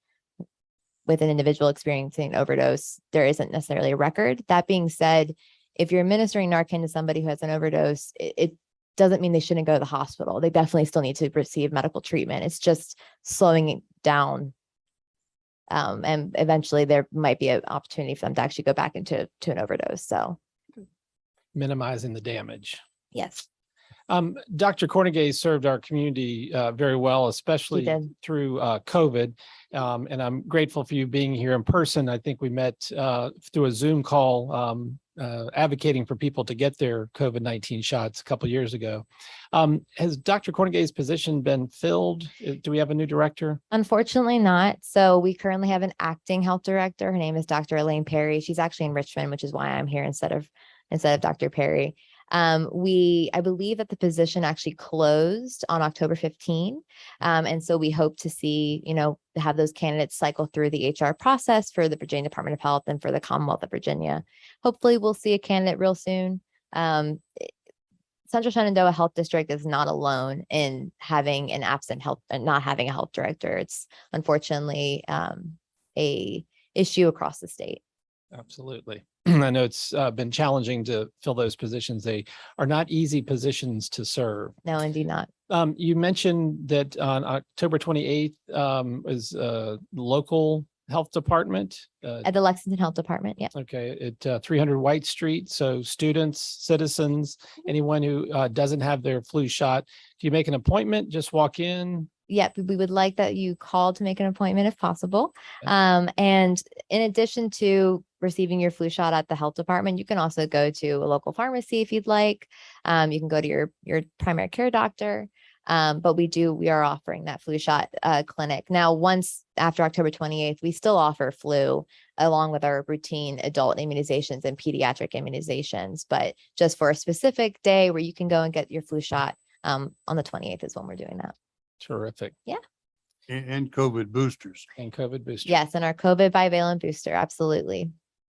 with an individual experiencing an overdose, there isn't necessarily a record. That being said, if you're administering Narcan to somebody who has an overdose, it doesn't mean they shouldn't go to the hospital. They definitely still need to receive medical treatment. It's just slowing it down. And eventually there might be an opportunity for them to actually go back into an overdose. So Minimizing the damage. yes, Dr. Cornegay served our community very well, especially did. through COVID. And I'm grateful for you being here in person. I think we met through a Zoom call advocating for people to get their COVID-19 shots a couple years ago. Has Dr. Cornegay's position been filled? Do we have a new director? Unfortunately not. So we currently have an acting health director. Her name is Dr. Elaine Perry. She's actually in Richmond, which is why I'm here instead of Dr. Perry. I believe that the position actually closed on October 15. And so we hope to see, have those candidates cycle through the HR process for the Virginia Department of Health and for the Commonwealth of Virginia. Hopefully we'll see a candidate real soon. Central Shenandoah Health District is not alone in having an absent health and not having a health director. It's unfortunately a issue across the state. Absolutely. I know it's been challenging to fill those positions. They are not easy positions to serve. No, indeed not. You mentioned that on October 28th is local health department. At the Lexington Health Department, yeah. Okay, at 300 White Street. So students, citizens, anyone who doesn't have their flu shot, do you make an appointment? Just walk in? Yeah, we would like that you call to make an appointment if possible. Okay. And in addition to receiving your flu shot at the health department, you can also go to a local pharmacy if you'd like. You can go to your primary care doctor. But we are offering that flu shot clinic. Now, once after October 28th, we still offer flu along with our routine adult immunizations and pediatric immunizations, but just for a specific day where you can go and get your flu shot on the 28th is when we're doing that. Terrific. Yeah. And COVID boosters. And COVID booster. Yes, and our COVID bivalent booster, absolutely.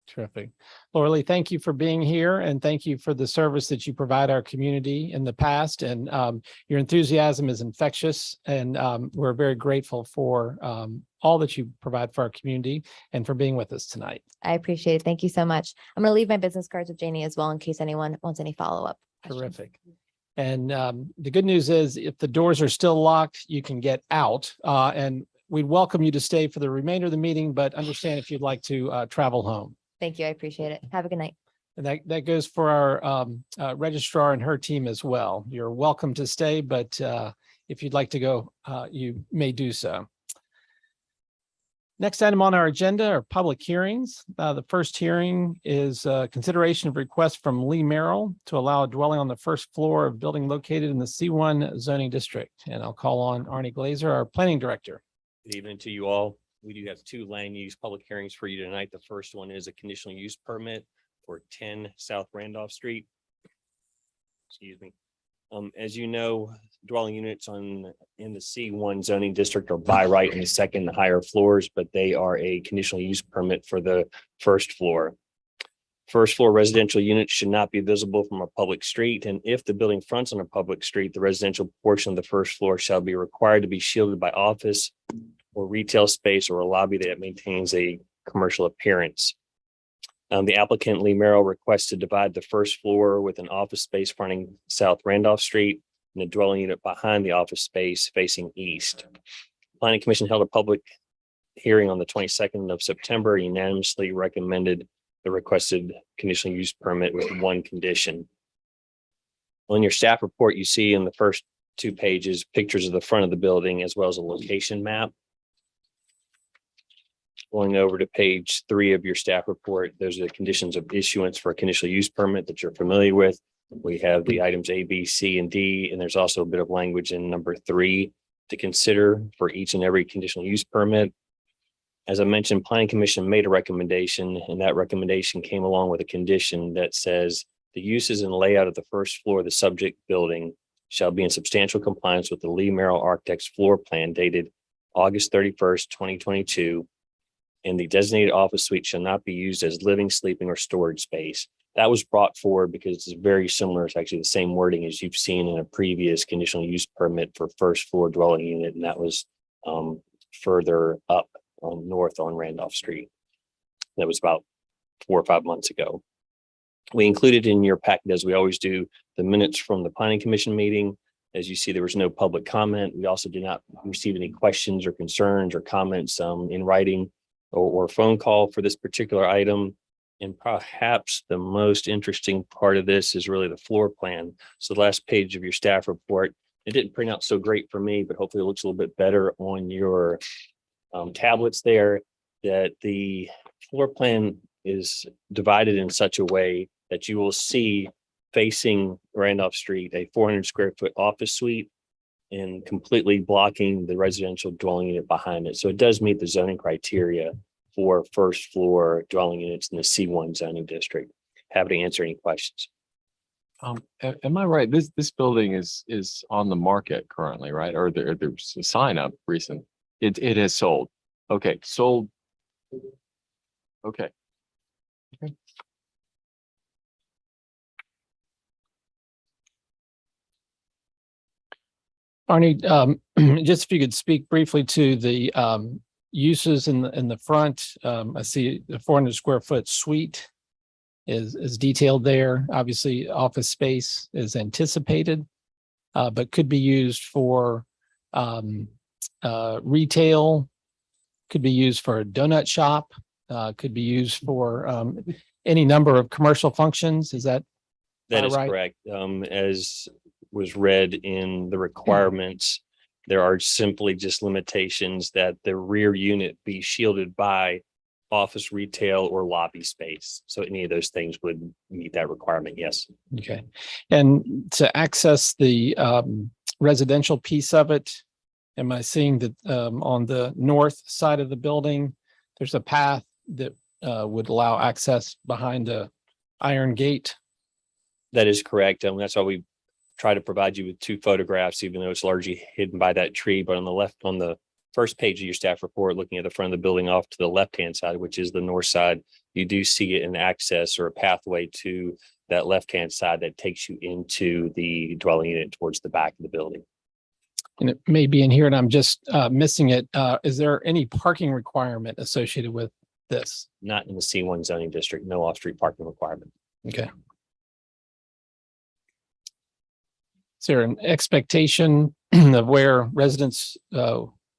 Terrific. Laura Lee, thank you for being here and thank you for the service that you provide our community in the past. And your enthusiasm is infectious and we're very grateful for all that you provide for our community and for being with us tonight. I appreciate it. Thank you so much. I'm going to leave my business cards with Janie as well in case anyone wants any follow-up questions. Terrific. And the good news is if the doors are still locked, you can get out and we'd welcome you to stay for the remainder of the meeting, but understand if you'd like to travel home. Thank you. I appreciate it. Have a good night. And that goes for our registrar and her team as well. You're welcome to stay, but if you'd like to go, you may do so. Next item on our agenda are public hearings. The first hearing is consideration of request from Lee Merrill to allow a dwelling on the first floor of building located in the C1 zoning district. And I'll call on Arnie Glazer, our planning director. Good evening to you all. We do have two land use public hearings for you tonight. The first one is a conditional use permit for 10 South Randolph Street. Excuse me. As you know, dwelling units in the C1 zoning district are by right in the second and higher floors, but they are a conditional use permit for the first floor. First floor residential units should not be visible from a public street, and if the building fronts on a public street, the residential portion of the first floor shall be required to be shielded by office or retail space or a lobby that maintains a commercial appearance. The applicant Lee Merrill requests to divide the first floor with an office space fronting South Randolph Street and a dwelling unit behind the office space facing east. Planning Commission held a public hearing on the 22nd of September, unanimously recommended the requested conditional use permit with one condition. On your staff report, you see in the first 2 pages, pictures of the front of the building as well as a location map. Going over to page 3 of your staff report, those are the conditions of issuance for a conditional use permit that you're familiar with. We have the items A, B, C, and D, and there's also a bit of language in number 3 to consider for each and every conditional use permit. As I mentioned, Planning Commission made a recommendation, and that recommendation came along with a condition that says the uses and layout of the first floor of the subject building shall be in substantial compliance with the Lee Merrill Architects floor plan dated August 31st, 2022. And the designated office suite shall not be used as living, sleeping, or storage space. That was brought forward because it's very similar. It's actually the same wording as you've seen in a previous conditional use permit for first floor dwelling unit, and that was further up north on Randolph Street. That was about 4 or 5 months ago. We included in your packet, as we always do, the minutes from the Planning Commission meeting. As you see, there was no public comment. We also did not receive any questions or concerns or comments in writing or phone call for this particular item. And perhaps the most interesting part of this is really the floor plan. So the last page of your staff report, it didn't print out so great for me, but hopefully it looks a little bit better on your tablets there, that the floor plan is divided in such a way that you will see facing Randolph Street, a 400 square foot office suite and completely blocking the residential dwelling unit behind it. So it does meet the zoning criteria for first floor dwelling units in the C1 zoning district. Happy to answer any questions. Am I right? This building is on the market currently, right? Or there's a sign up recent. It has sold. Okay, sold. Okay. Arnie, just if you could speak briefly to the uses in the front. I see the 400 square foot suite is detailed there. Obviously, office space is anticipated, but could be used for retail, could be used for a donut shop, could be used for any number of commercial functions. Is that That is right? correct. As was read in the requirements, there are simply just limitations that the rear unit be shielded by office, retail, or lobby space. So any of those things would meet that requirement, yes. Okay. And to access the residential piece of it, am I seeing that on the north side of the building, there's a path that would allow access behind the iron gate? That is correct. And that's why we try to provide you with 2 photographs, even though it's largely hidden by that tree. But on the left, on the first page of your staff report, looking at the front of the building off to the left-hand side, which is the north side, you do see an access or a pathway to that left-hand side that takes you into the dwelling unit towards the back of the building. And it may be in here and I'm just missing it. Is there any parking requirement associated with this? Not in the C1 zoning district, no off-street parking requirement. Okay. Is there an expectation of where residents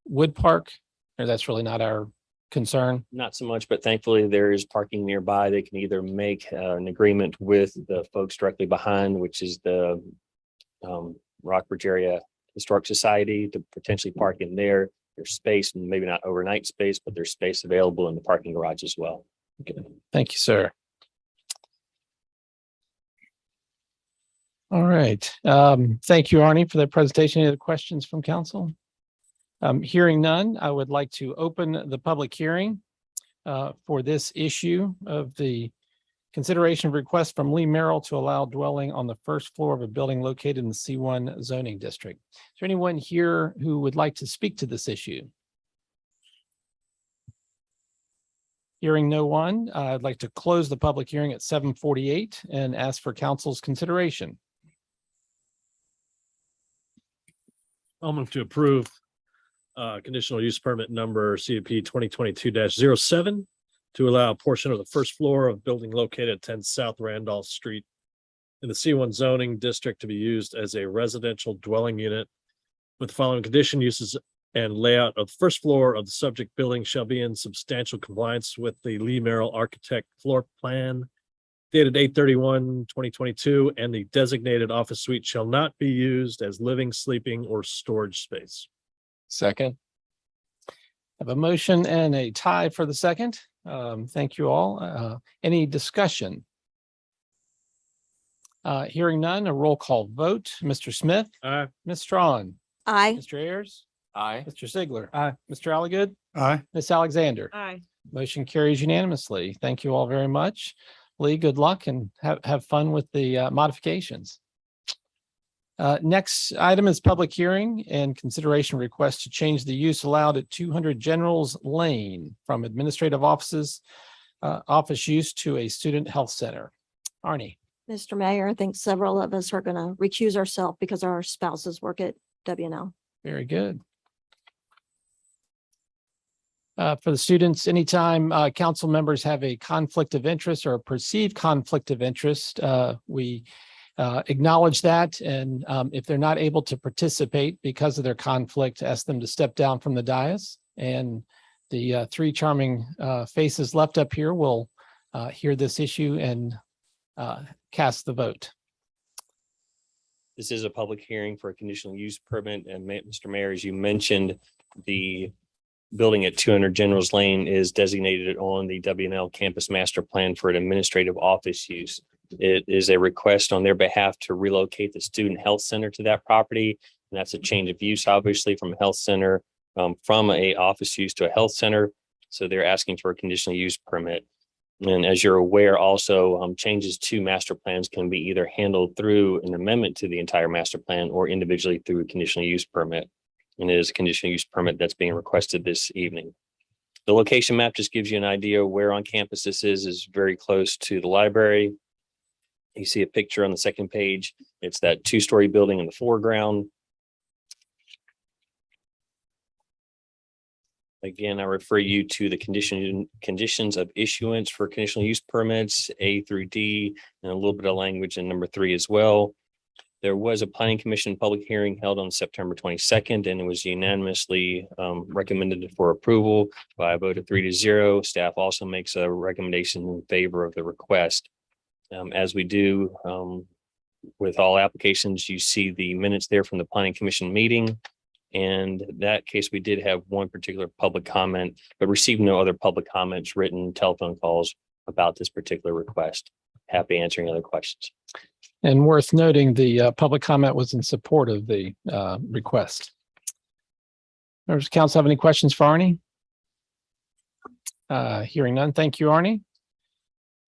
would park? Or that's really not our concern? Not so much, but thankfully there is parking nearby. They can either make an agreement with the folks directly behind, which is the Rockbridge Area Historic Society, to potentially park in there. There's space, maybe not overnight space, but there's space available in the parking garage as well. Okay. Thank you, sir. All right. Thank you, Arnie, for that presentation. Any other questions from council? Hearing none, I would like to open the public hearing for this issue of the consideration of request from Lee Merrill to allow dwelling on the first floor of a building located in the C1 zoning district. Is there anyone here who would like to speak to this issue? Hearing no one, I'd like to close the public hearing at 7:48 and ask for council's consideration. I'll move to approve conditional use permit number CUP 2022-07 to allow a portion of the first floor of building located at 10 South Randolph Street in the C1 zoning district to be used as a residential dwelling unit with the following condition: uses and layout of the first floor of the subject building shall be in substantial compliance with the Lee Merrill Architect floor plan dated 8/31/2022, and the designated office suite shall not be used as living, sleeping, or storage space. Second. Have a motion and a tie for the second. Thank you all. Any discussion? Hearing none, a roll call vote. Mr. Smith? Aye. Ms. Strawn? Aye. Mr. Ayers? Aye. Mr. Ziegler? Aye. Mr. Alligood? Aye. Ms. Alexander? Aye. Motion carries unanimously. Thank you all very much. Lee, good luck and have fun with the modifications. Next item is public hearing and consideration request to change the use allowed at 200 Generals Lane from administrative office use to a student health center. Arnie. Mr. Mayor, I think several of us are going to recuse ourselves because our spouses work at WNL. Very good. For the students, anytime council members have a conflict of interest or a perceived conflict of interest, we acknowledge that. And if they're not able to participate because of their conflict, ask them to step down from the dais. And the three charming faces left up here will hear this issue and cast the vote. This is a public hearing for a conditional use permit, and Mr. Mayor, as you mentioned, the building at 200 Generals Lane is designated on the WNL campus master plan for an administrative office use. It is a request on their behalf to relocate the student health center to that property. And that's a change of use, obviously, from a health center, from a office use to a health center. So they're asking for a conditional use permit. And as you're aware, also changes to master plans can be either handled through an amendment to the entire master plan or individually through a conditional use permit. And it is a conditional use permit that's being requested this evening. The location map just gives you an idea where on campus this is very close to the library. You see a picture on the second page. It's that two-story building in the foreground. Again, I refer you to the conditions of issuance for conditional use permits, A through D, and a little bit of language in number 3 as well. There was a planning commission public hearing held on September 22nd, and it was unanimously recommended for approval by a vote of 3-0. Staff also makes a recommendation in favor of the request. As we do with all applications, you see the minutes there from the planning commission meeting. And in that case, we did have one particular public comment, but received no other public comments, written telephone calls about this particular request. Happy answering other questions. And worth noting, the public comment was in support of the request. Members of council have any questions for Arnie? Hearing none. Thank you, Arnie.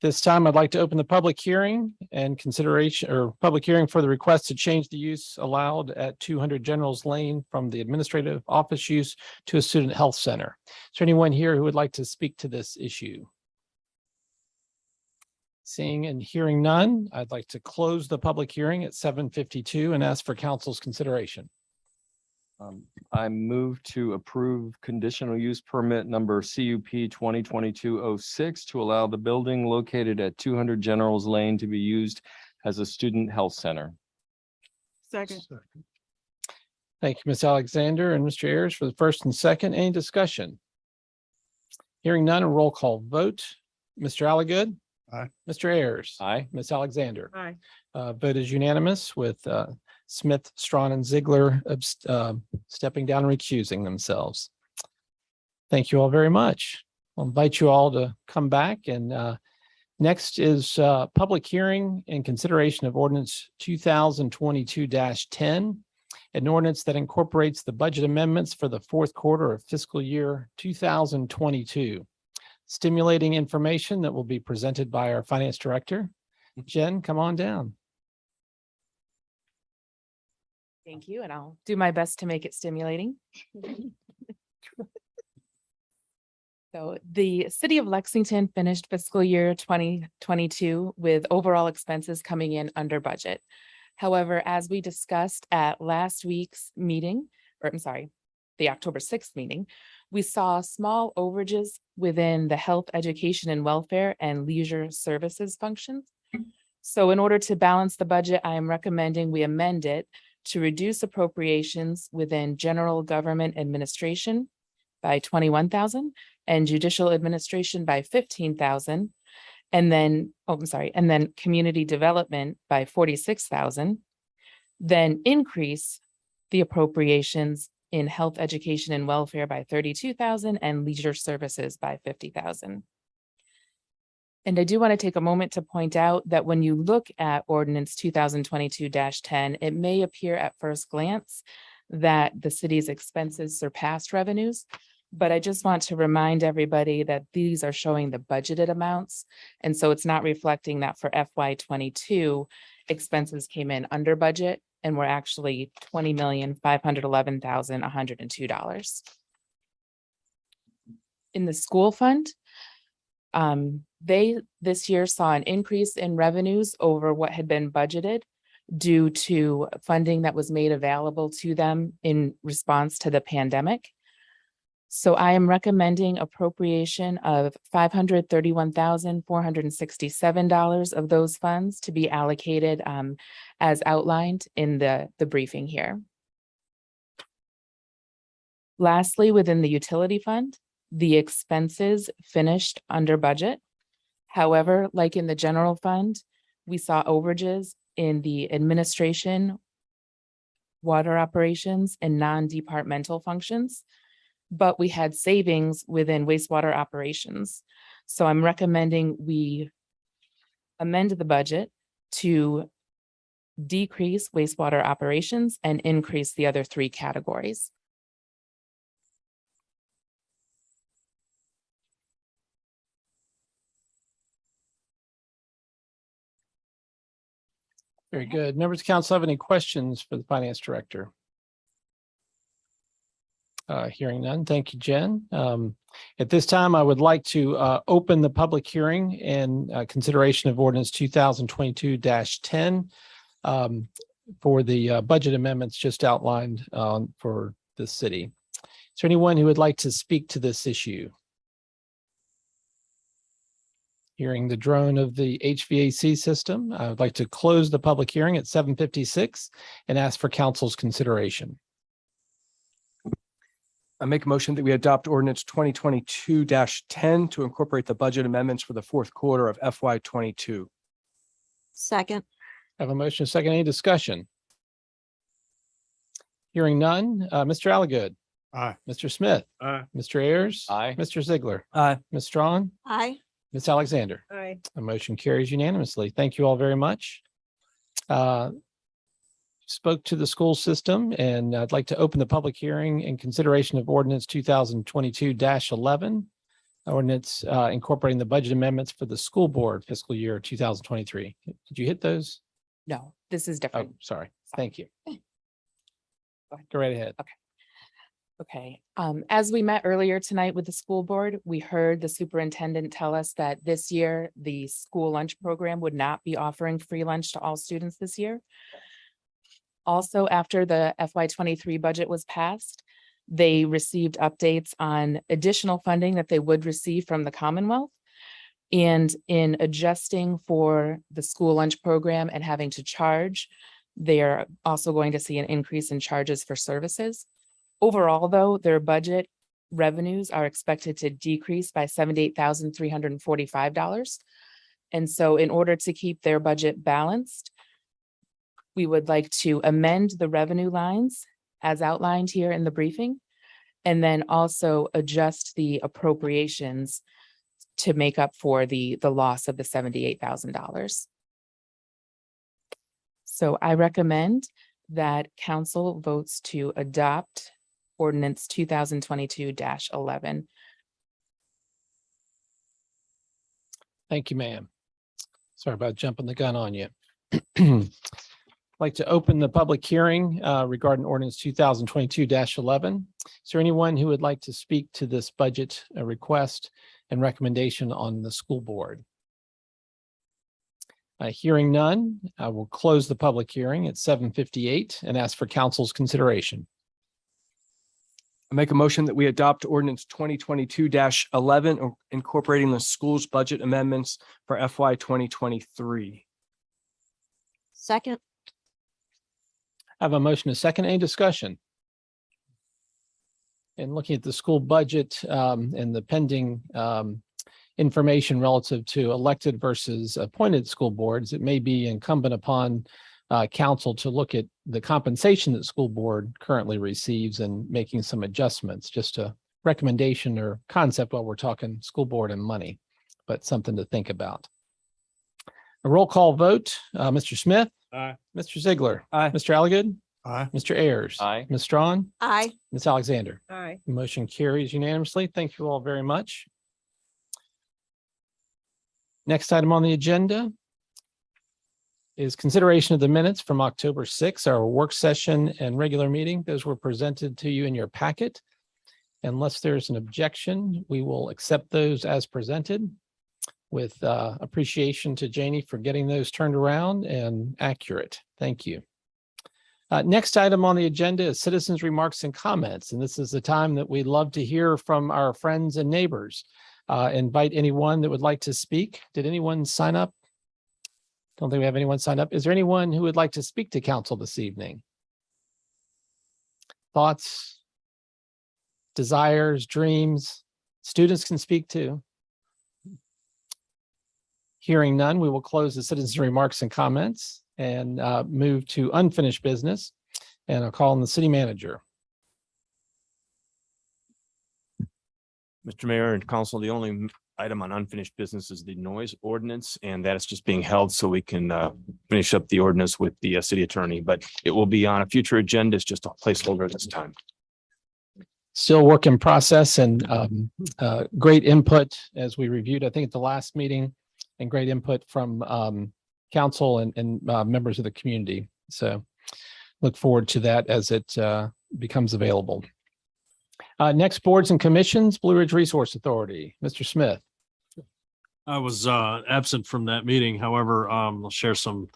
This time, I'd like to open the public hearing and consideration or public hearing for the request to change the use allowed at 200 Generals Lane from the administrative office use to a student health center. Is there anyone here who would like to speak to this issue? Seeing and hearing none, I'd like to close the public hearing at 7:52 and ask for council's consideration. I move to approve conditional use permit number CUP 2022-06 to allow the building located at 200 Generals Lane to be used as a student health center. Second. Thank you, Ms. Alexander and Mr. Ayers for the first and second. Any discussion? Hearing none, a roll call vote. Mr. Alligood? Aye. Mr. Ayers? Aye. Ms. Alexander? Aye. Vote is unanimous with Smith, Strawn, and Ziegler stepping down and recusing themselves. Thank you all very much. I'll invite you all to come back. And next is public hearing and consideration of ordinance 2022-10, an ordinance that incorporates the budget amendments for the fourth quarter of fiscal year 2022. Stimulating information that will be presented by our finance director. Jen, come on down. Thank you, and I'll do my best to make it stimulating. So the city of Lexington finished fiscal year 2022 with overall expenses coming in under budget. However, as we discussed at last week's meeting, or I'm sorry, the October 6th meeting, we saw small overages within the health, education, and welfare and leisure services functions. So in order to balance the budget, I am recommending we amend it to reduce appropriations within general government administration by 21,000 and judicial administration by 15,000. And then, and then community development by 46,000. Then increase the appropriations in health, education, and welfare by 32,000 and leisure services by 50,000. And I do want to take a moment to point out that when you look at ordinance 2022-10, it may appear at first glance that the city's expenses surpassed revenues. But I just want to remind everybody that these are showing the budgeted amounts. And so it's not reflecting that for FY22, expenses came in under budget and were actually $20,511,102. In the school fund, they this year saw an increase in revenues over what had been budgeted due to funding that was made available to them in response to the pandemic. So I am recommending appropriation of $531,467 of those funds to be allocated as outlined in the briefing here. Lastly, within the utility fund, the expenses finished under budget. However, like in the general fund, we saw overages in the administration, water operations, and non-departmental functions, but we had savings within wastewater operations. So I'm recommending we amend the budget to decrease wastewater operations and increase the other three categories. Very good. Members of council have any questions for the finance director? Hearing none. Thank you, Jen. At this time, I would like to open the public hearing and consideration of ordinance 2022-10 for the budget amendments just outlined for the city. Is there anyone who would like to speak to this issue? Hearing the drone of the HVAC system, I would like to close the public hearing at 7:56 and ask for council's consideration. I make a motion that we adopt ordinance 2022-10 to incorporate the budget amendments for the fourth quarter of FY22. Second. I have a motion, a second, any discussion? Hearing none, Mr. Alligood. Aye. Mr. Smith. Aye. Mr. Ayers. Aye. Mr. Ziegler. Aye. Ms. Strong. Aye. Ms. Alexander. Aye. The motion carries unanimously. Thank you all very much. Spoke to the school system, and I'd like to open the public hearing in consideration of ordinance 2022-11. Ordinance incorporating the budget amendments for the school board fiscal year 2023. Did you hit those? No, this is Oh, different. sorry. Thank you. Go ahead. Go right ahead. Okay, as we met earlier tonight with the school board, we heard the superintendent tell us that this year, the school lunch program would not be offering free lunch to all students this year. Also, after the FY23 budget was passed, they received updates on additional funding that they would receive from the Commonwealth. And in adjusting for the school lunch program and having to charge, they are also going to see an increase in charges for services. Overall, though, their budget revenues are expected to decrease by $78,345. And so in order to keep their budget balanced, we would like to amend the revenue lines as outlined here in the briefing, and then also adjust the appropriations to make up for the loss of the $78,000. So I recommend that council votes to adopt ordinance 2022-11. Thank you, ma'am. Sorry about jumping the gun on you. I'd like to open the public hearing regarding ordinance 2022-11. Is there anyone who would like to speak to this budget request and recommendation on the school board? Hearing none, I will close the public hearing at 7:58 and ask for council's consideration. I make a motion that we adopt ordinance 2022-11 or incorporating the school's budget amendments for FY 2023. Second. I have a motion, a second, any discussion? And looking at the school budget and the pending information relative to elected versus appointed school boards, it may be incumbent upon council to look at the compensation that the school board currently receives and making some adjustments, just a recommendation or concept while we're talking school board and money, but something to think about. A roll call vote, Mr. Smith. Aye. Mr. Ziegler. Aye. Mr. Alligood. Aye. Mr. Ayers. Aye. Ms. Strawn. Aye. Ms. Alexander. Aye. Motion carries unanimously. Thank you all very much. Next item on the agenda is consideration of the minutes from October 6th, our work session and regular meeting. Those were presented to you in your packet. Unless there's an objection, we will accept those as presented with appreciation to Janie for getting those turned around and accurate. Thank you. Next item on the agenda is citizens' remarks and comments. And this is the time that we love to hear from our friends and neighbors. Invite anyone that would like to speak. Did anyone sign up? Don't think we have anyone signed up. Is there anyone who would like to speak to council this evening? Thoughts, desires, dreams? Students can speak too. Hearing none, we will close the citizens' remarks and comments and move to unfinished business. And I'll call on the city manager. Mr. Mayor and Council, the only item on unfinished business is the noise ordinance, and that is just being held so we can finish up the ordinance with the city attorney, but it will be on a future agenda. It's just a placeholder at this time. Still work in process and great input as we reviewed, I think at the last meeting, and great input from council and members of the community. So look forward to that as it becomes available. Next, boards and commissions, Blue Ridge Resource Authority, Mr. Smith. I was absent from that meeting. However, I'll share some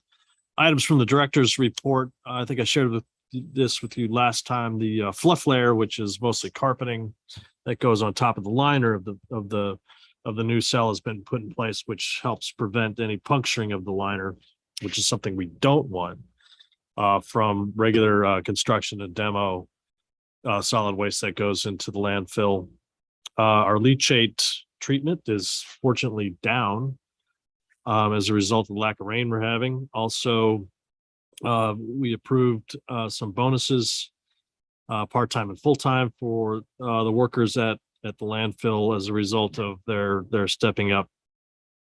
items from the director's report. I think I shared this with you last time. The fluff layer, which is mostly carpeting that goes on top of the liner of the new cell, has been put in place, which helps prevent any puncturing of the liner, which is something we don't want from regular construction and demo solid waste that goes into the landfill. Our leachate treatment is fortunately down as a result of the lack of rain we're having. Also, we approved some bonuses, part-time and full-time, for the workers at the landfill as a result of their stepping up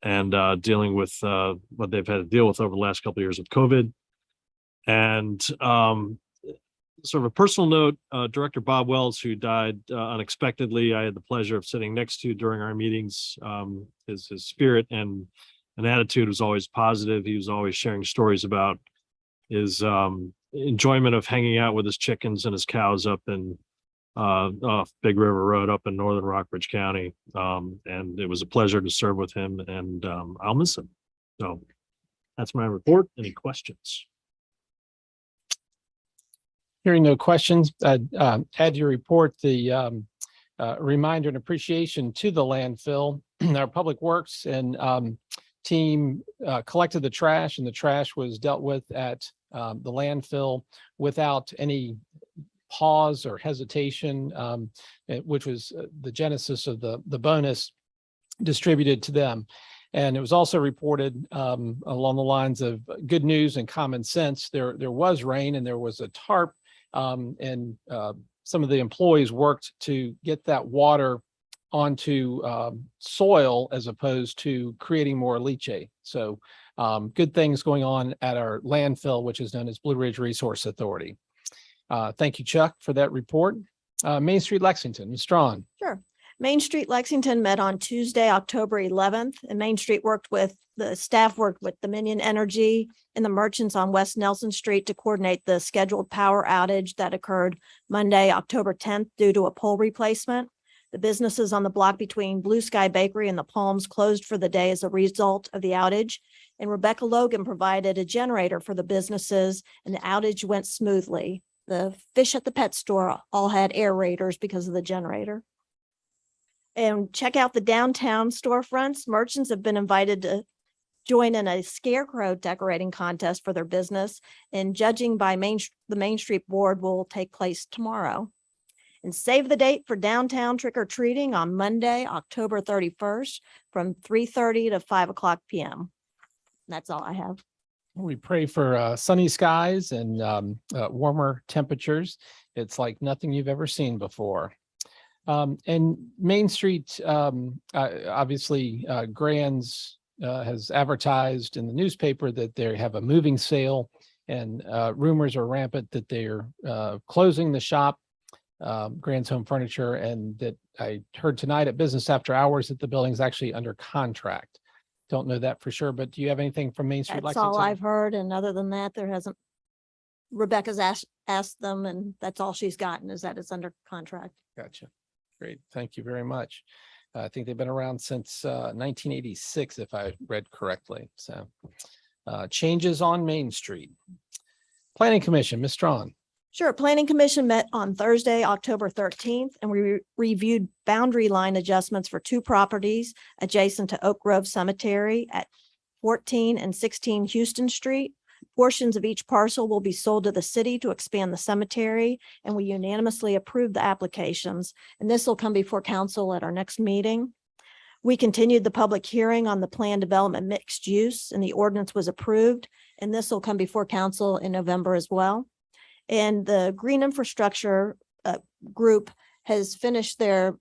and dealing with what they've had to deal with over the last couple of years with COVID. And sort of a personal note, Director Bob Wells, who died unexpectedly, I had the pleasure of sitting next to during our meetings. His spirit and attitude was always positive. He was always sharing stories about his enjoyment of hanging out with his chickens and his cows up in off Big River Road up in northern Rockbridge County. And it was a pleasure to serve with him, and I'll miss him. So that's my report. Any questions? Hearing no questions, add to your report the reminder and appreciation to the landfill. Our Public Works and team collected the trash, and the trash was dealt with at the landfill without any pause or hesitation, which was the genesis of the bonus distributed to them. And it was also reported along the lines of good news and common sense. There was rain and there was a tarp, and some of the employees worked to get that water onto soil as opposed to creating more leachate. So good things going on at our landfill, which is known as Blue Ridge Resource Authority. Thank you, Chuck, for that report. Main Street Lexington, Ms. Strawn. Sure. Main Street Lexington met on Tuesday, October 11th, and Main Street the staff worked with Dominion Energy and the merchants on West Nelson Street to coordinate the scheduled power outage that occurred Monday, October 10th, due to a pole replacement. The businesses on the block between Blue Sky Bakery and the Palms closed for the day as a result of the outage. And Rebecca Logan provided a generator for the businesses, and the outage went smoothly. The fish at the pet store all had aerators because of the generator. And check out the downtown storefronts. Merchants have been invited to join in a scarecrow decorating contest for their business, and judging by the Main Street Board will take place tomorrow. And save the date for downtown trick or treating on Monday, October 31st from 3:30 to 5 o'clock p.m. That's all I have. We pray for sunny skies and warmer temperatures. It's like nothing you've ever seen before. And Main Street, obviously, Grand's has advertised in the newspaper that they have a moving sale, and rumors are rampant that they're closing the shop, Grand's Home Furniture, and that I heard tonight at Business After Hours that the building's actually under contract. Don't know that for sure, but do you have anything from Main Street That's all Lexington? I've heard. And other than that, there hasn't, Rebecca's asked them, and that's all she's gotten, is that it's under contract. Gotcha. Great. Thank you very much. I think they've been around since 1986, if I read correctly. So changes on Main Street. Planning Commission, Ms. Strawn. Sure. Planning Commission met on Thursday, October 13th, and we reviewed boundary line adjustments for two properties adjacent to Oak Grove Cemetery at 14 and 16 Houston Street. Portions of each parcel will be sold to the city to expand the cemetery, and we unanimously approved the applications. And this will come before council at our next meeting. We continued the public hearing on the planned development mixed use, and the ordinance was approved, and this will come before council in November as well. And the Green Infrastructure Group has finished their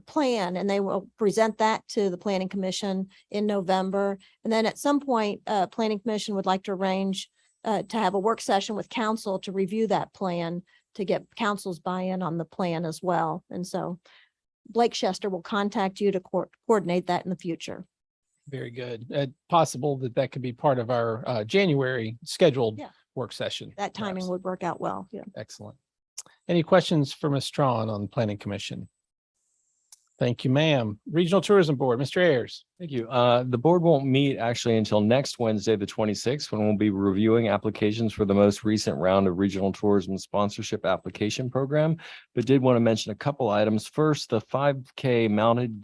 plan, and they will present that to the Planning Commission in November. And then at some point, Planning Commission would like to arrange to have a work session with council to review that plan, to get council's buy-in on the plan as well. And so Blake Chester will contact you to coordinate that in the future. Very good. Possible that that could be part of our January scheduled Yeah. work session. That timing perhaps. would work out well. Yeah. Excellent. Any questions for Ms. Strawn on the Planning Commission? Thank you, ma'am. Regional Tourism Board, Mr. Ayers. Thank you. The board won't meet actually until next Wednesday, the 26th, when we'll be reviewing applications for the most recent round of regional tourism sponsorship application program. But did want to mention a couple items. First, the 5K mounted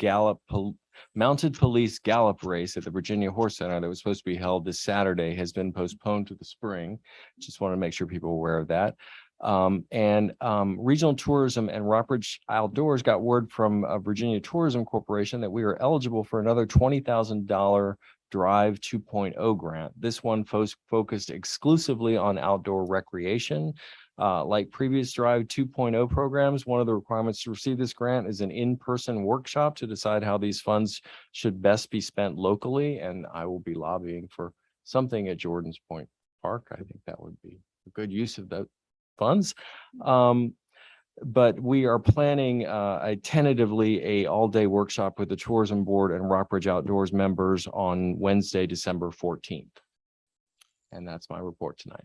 police gallop race at the Virginia Horse Center that was supposed to be held this Saturday has been postponed to the spring. Just want to make sure people are aware of that. Regional Tourism and Rockbridge Outdoors got word from Virginia Tourism Corporation that we are eligible for another $20,000 Drive 2.0 grant. This one focused exclusively on outdoor recreation. Like previous Drive 2.0 programs, one of the requirements to receive this grant is an in-person workshop to decide how these funds should best be spent locally. And I will be lobbying for something at Jordan's Point Park. I think that would be a good use of the funds. But we are planning tentatively a all-day workshop with the Tourism Board and Rockbridge Outdoors members on Wednesday, December 14th. And that's my report tonight.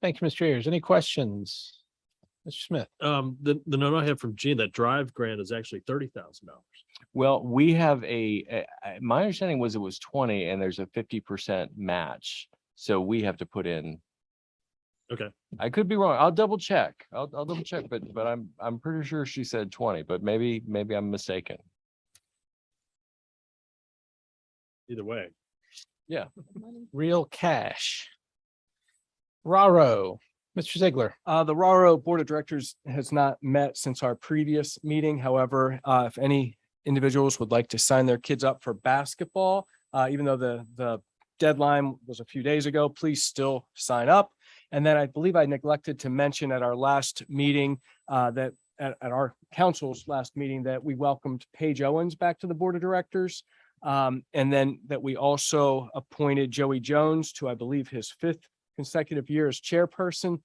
Thank you, Mr. Ayers. Any questions? Mr. Smith. The note I have from Gene, that drive grant is actually $30,000. Well, we have my understanding was it was 20 and there's a 50% match. So we have to put in. Okay. I could be wrong. I'll double check. I'll double check, but I'm pretty sure she said 20, but maybe I'm mistaken. Either way. Yeah. Real cash. Raro, Mr. Ziegler. The RARO Board of Directors has not met since our previous meeting. However, if any individuals would like to sign their kids up for basketball, even though the deadline was a few days ago, please still sign up. And then I believe I neglected to mention at our last meeting that at our council's last meeting that we welcomed Paige Owens back to the Board of Directors. And then that we also appointed Joey Jones to, I believe, his 5th consecutive year as chairperson.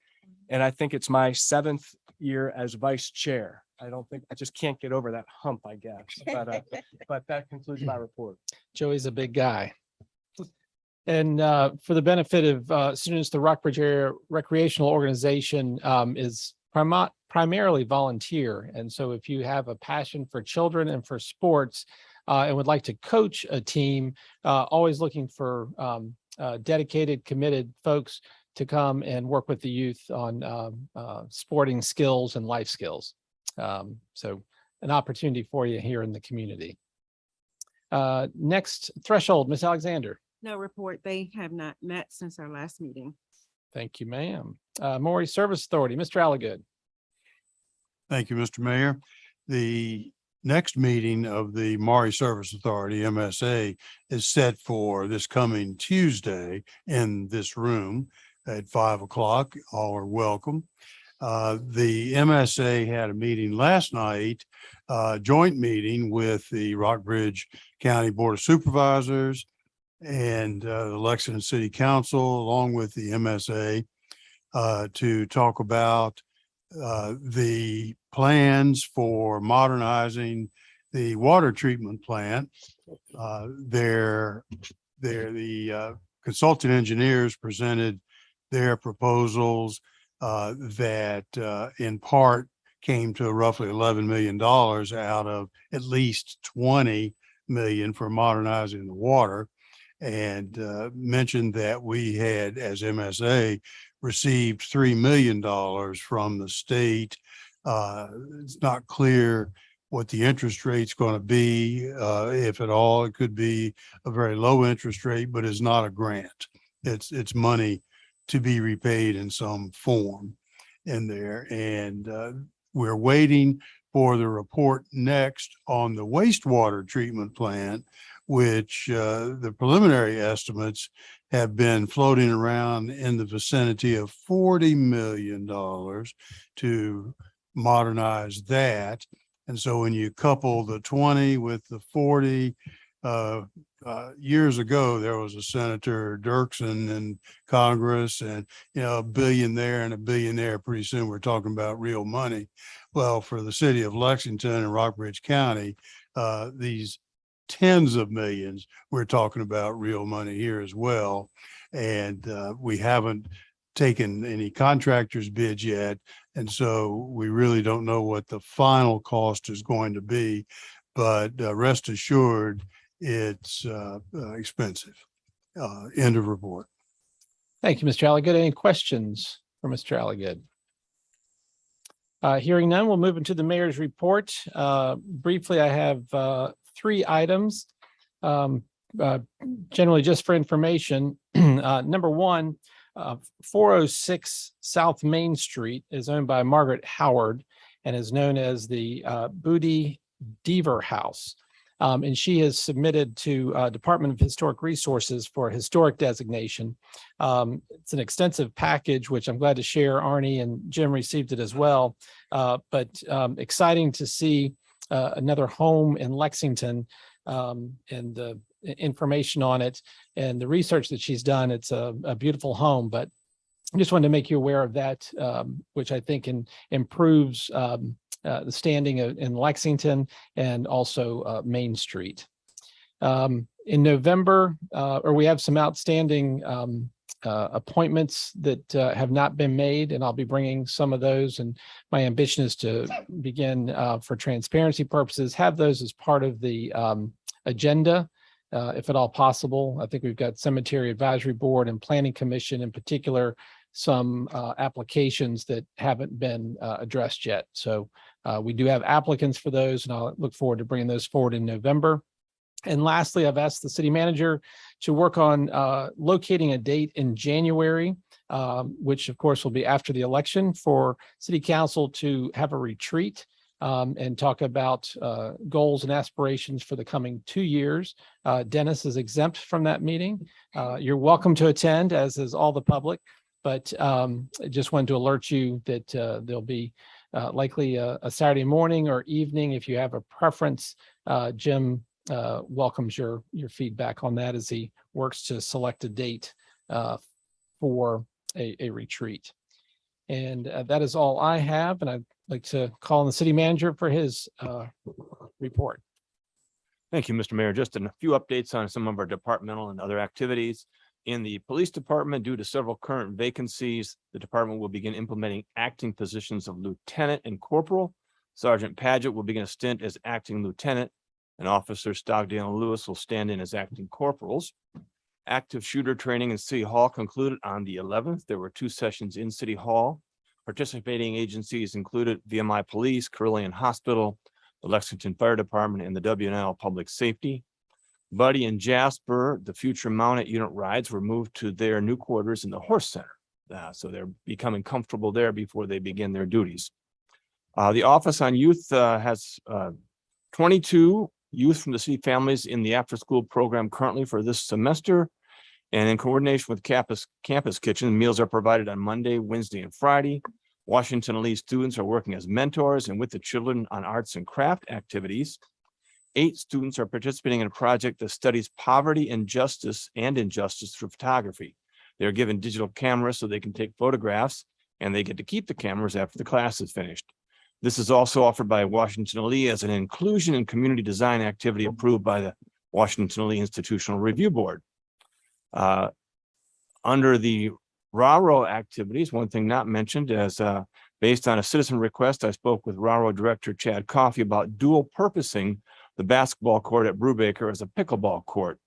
And I think it's my 7th year as vice chair. I just can't get over that hump, I guess. But that concludes my report. Joey's a big guy. And for the benefit of students, the Rockbridge Area Recreational Organization is primarily volunteer. And so if you have a passion for children and for sports and would like to coach a team, always looking for dedicated, committed folks to come and work with the youth on sporting skills and life skills. So an opportunity for you here in the community. Next threshold, Ms. Alexander. No report. They have not met since our last meeting. Thank you, ma'am. Maury Service Authority, Mr. Alligood. Thank you, Mr. Mayor. The next meeting of the Maury Service Authority, MSA, is set for this coming Tuesday in this room at 5 o'clock. All are welcome. The MSA had a meeting last night, joint meeting with the Rockbridge County Board of Supervisors and the Lexington City Council, along with the MSA, to talk about the plans for modernizing the water treatment plant. The consultant engineers presented their proposals that in part came to roughly $11 million out of at least 20 million for modernizing the water, and mentioned that we had, as MSA, received $3 million from the state. It's not clear what the interest rate's going to be, if at all. It could be a very low interest rate, but it's not a grant. It's money to be repaid in some form in there. And we're waiting for the report next on the wastewater treatment plant, which the preliminary estimates have been floating around in the vicinity of $40 million to modernize that. And so when you couple the 20 with the 40, years ago, there was a Senator Dirksen in Congress, and, you know, $1 billion there and $1 billion there. Pretty soon we're talking about real money. Well, for the city of Lexington and Rockbridge County, these tens of millions, we're talking about real money here as well. And we haven't taken any contractors' bids yet. And so we really don't know what the final cost is going to be, but rest assured, it's expensive. End of report. Thank you, Mr. Alligood. Any questions for Mr. Alligood? Hearing none, we'll move into the mayor's report. Briefly, I have 3 items. Generally, just for information, number 1, 406 South Main Street is owned by Margaret Howard and is known as the Booty Deaver House. And she has submitted to Department of Historic Resources for historic designation. It's an extensive package, which I'm glad to share. Arnie and Jim received it as well. But exciting to see another home in Lexington, and the information on it and the research that she's done. It's a beautiful home, but I just wanted to make you aware of that, which I think improves the standing in Lexington and also Main Street. In November, or we have some outstanding appointments that have not been made, and I'll be bringing some of those. And my ambition is to begin, for transparency purposes, have those as part of the agenda, if at all possible. I think we've got Cemetery Advisory Board and Planning Commission in particular, some applications that haven't been addressed yet. So we do have applicants for those, and I'll look forward to bringing those forward in November. And lastly, I've asked the city manager to work on locating a date in January, which of course will be after the election, for city council to have a retreat and talk about goals and aspirations for the coming 2 years. Dennis is exempt from that meeting. You're welcome to attend, as is all the public, but I just wanted to alert you that there'll be likely a Saturday morning or evening. If you have a preference, Jim welcomes your feedback on that as he works to select a date for a retreat. And that is all I have. And I'd like to call on the city manager for his report. Thank you, Mr. Mayor. Just a few updates on some of our departmental and other activities. In the police department, due to several current vacancies, the department will begin implementing acting positions of lieutenant and corporal. Sergeant Paget will begin a stint as acting lieutenant, and Officer Stockdale and Lewis will stand in as acting corporals. Active shooter training in City Hall concluded on the 11th. There were 2 sessions in City Hall. Participating agencies included VMI Police, Carillion Hospital, the Lexington Fire Department, and the WNL Public Safety. Buddy and Jasper, the future mounted unit rides, were moved to their new quarters in the Horse Center. So they're becoming comfortable there before they begin their duties. The Office on Youth has 22 youth from the city families in the after-school program currently for this semester. And in coordination with Campus Kitchen, meals are provided on Monday, Wednesday, and Friday. Washington Lee students are working as mentors and with the children on arts and craft activities. 8 students are participating in a project that studies poverty and injustice through photography. They're given digital cameras so they can take photographs, and they get to keep the cameras after the class is finished. This is also offered by Washington Lee as an inclusion and community design activity approved by the Washington Lee Institutional Review Board. Under the RARO activities, one thing not mentioned is based on a citizen request, I spoke with RARO Director Chad Coffey about dual purposing the basketball court at Brubaker as a pickleball court.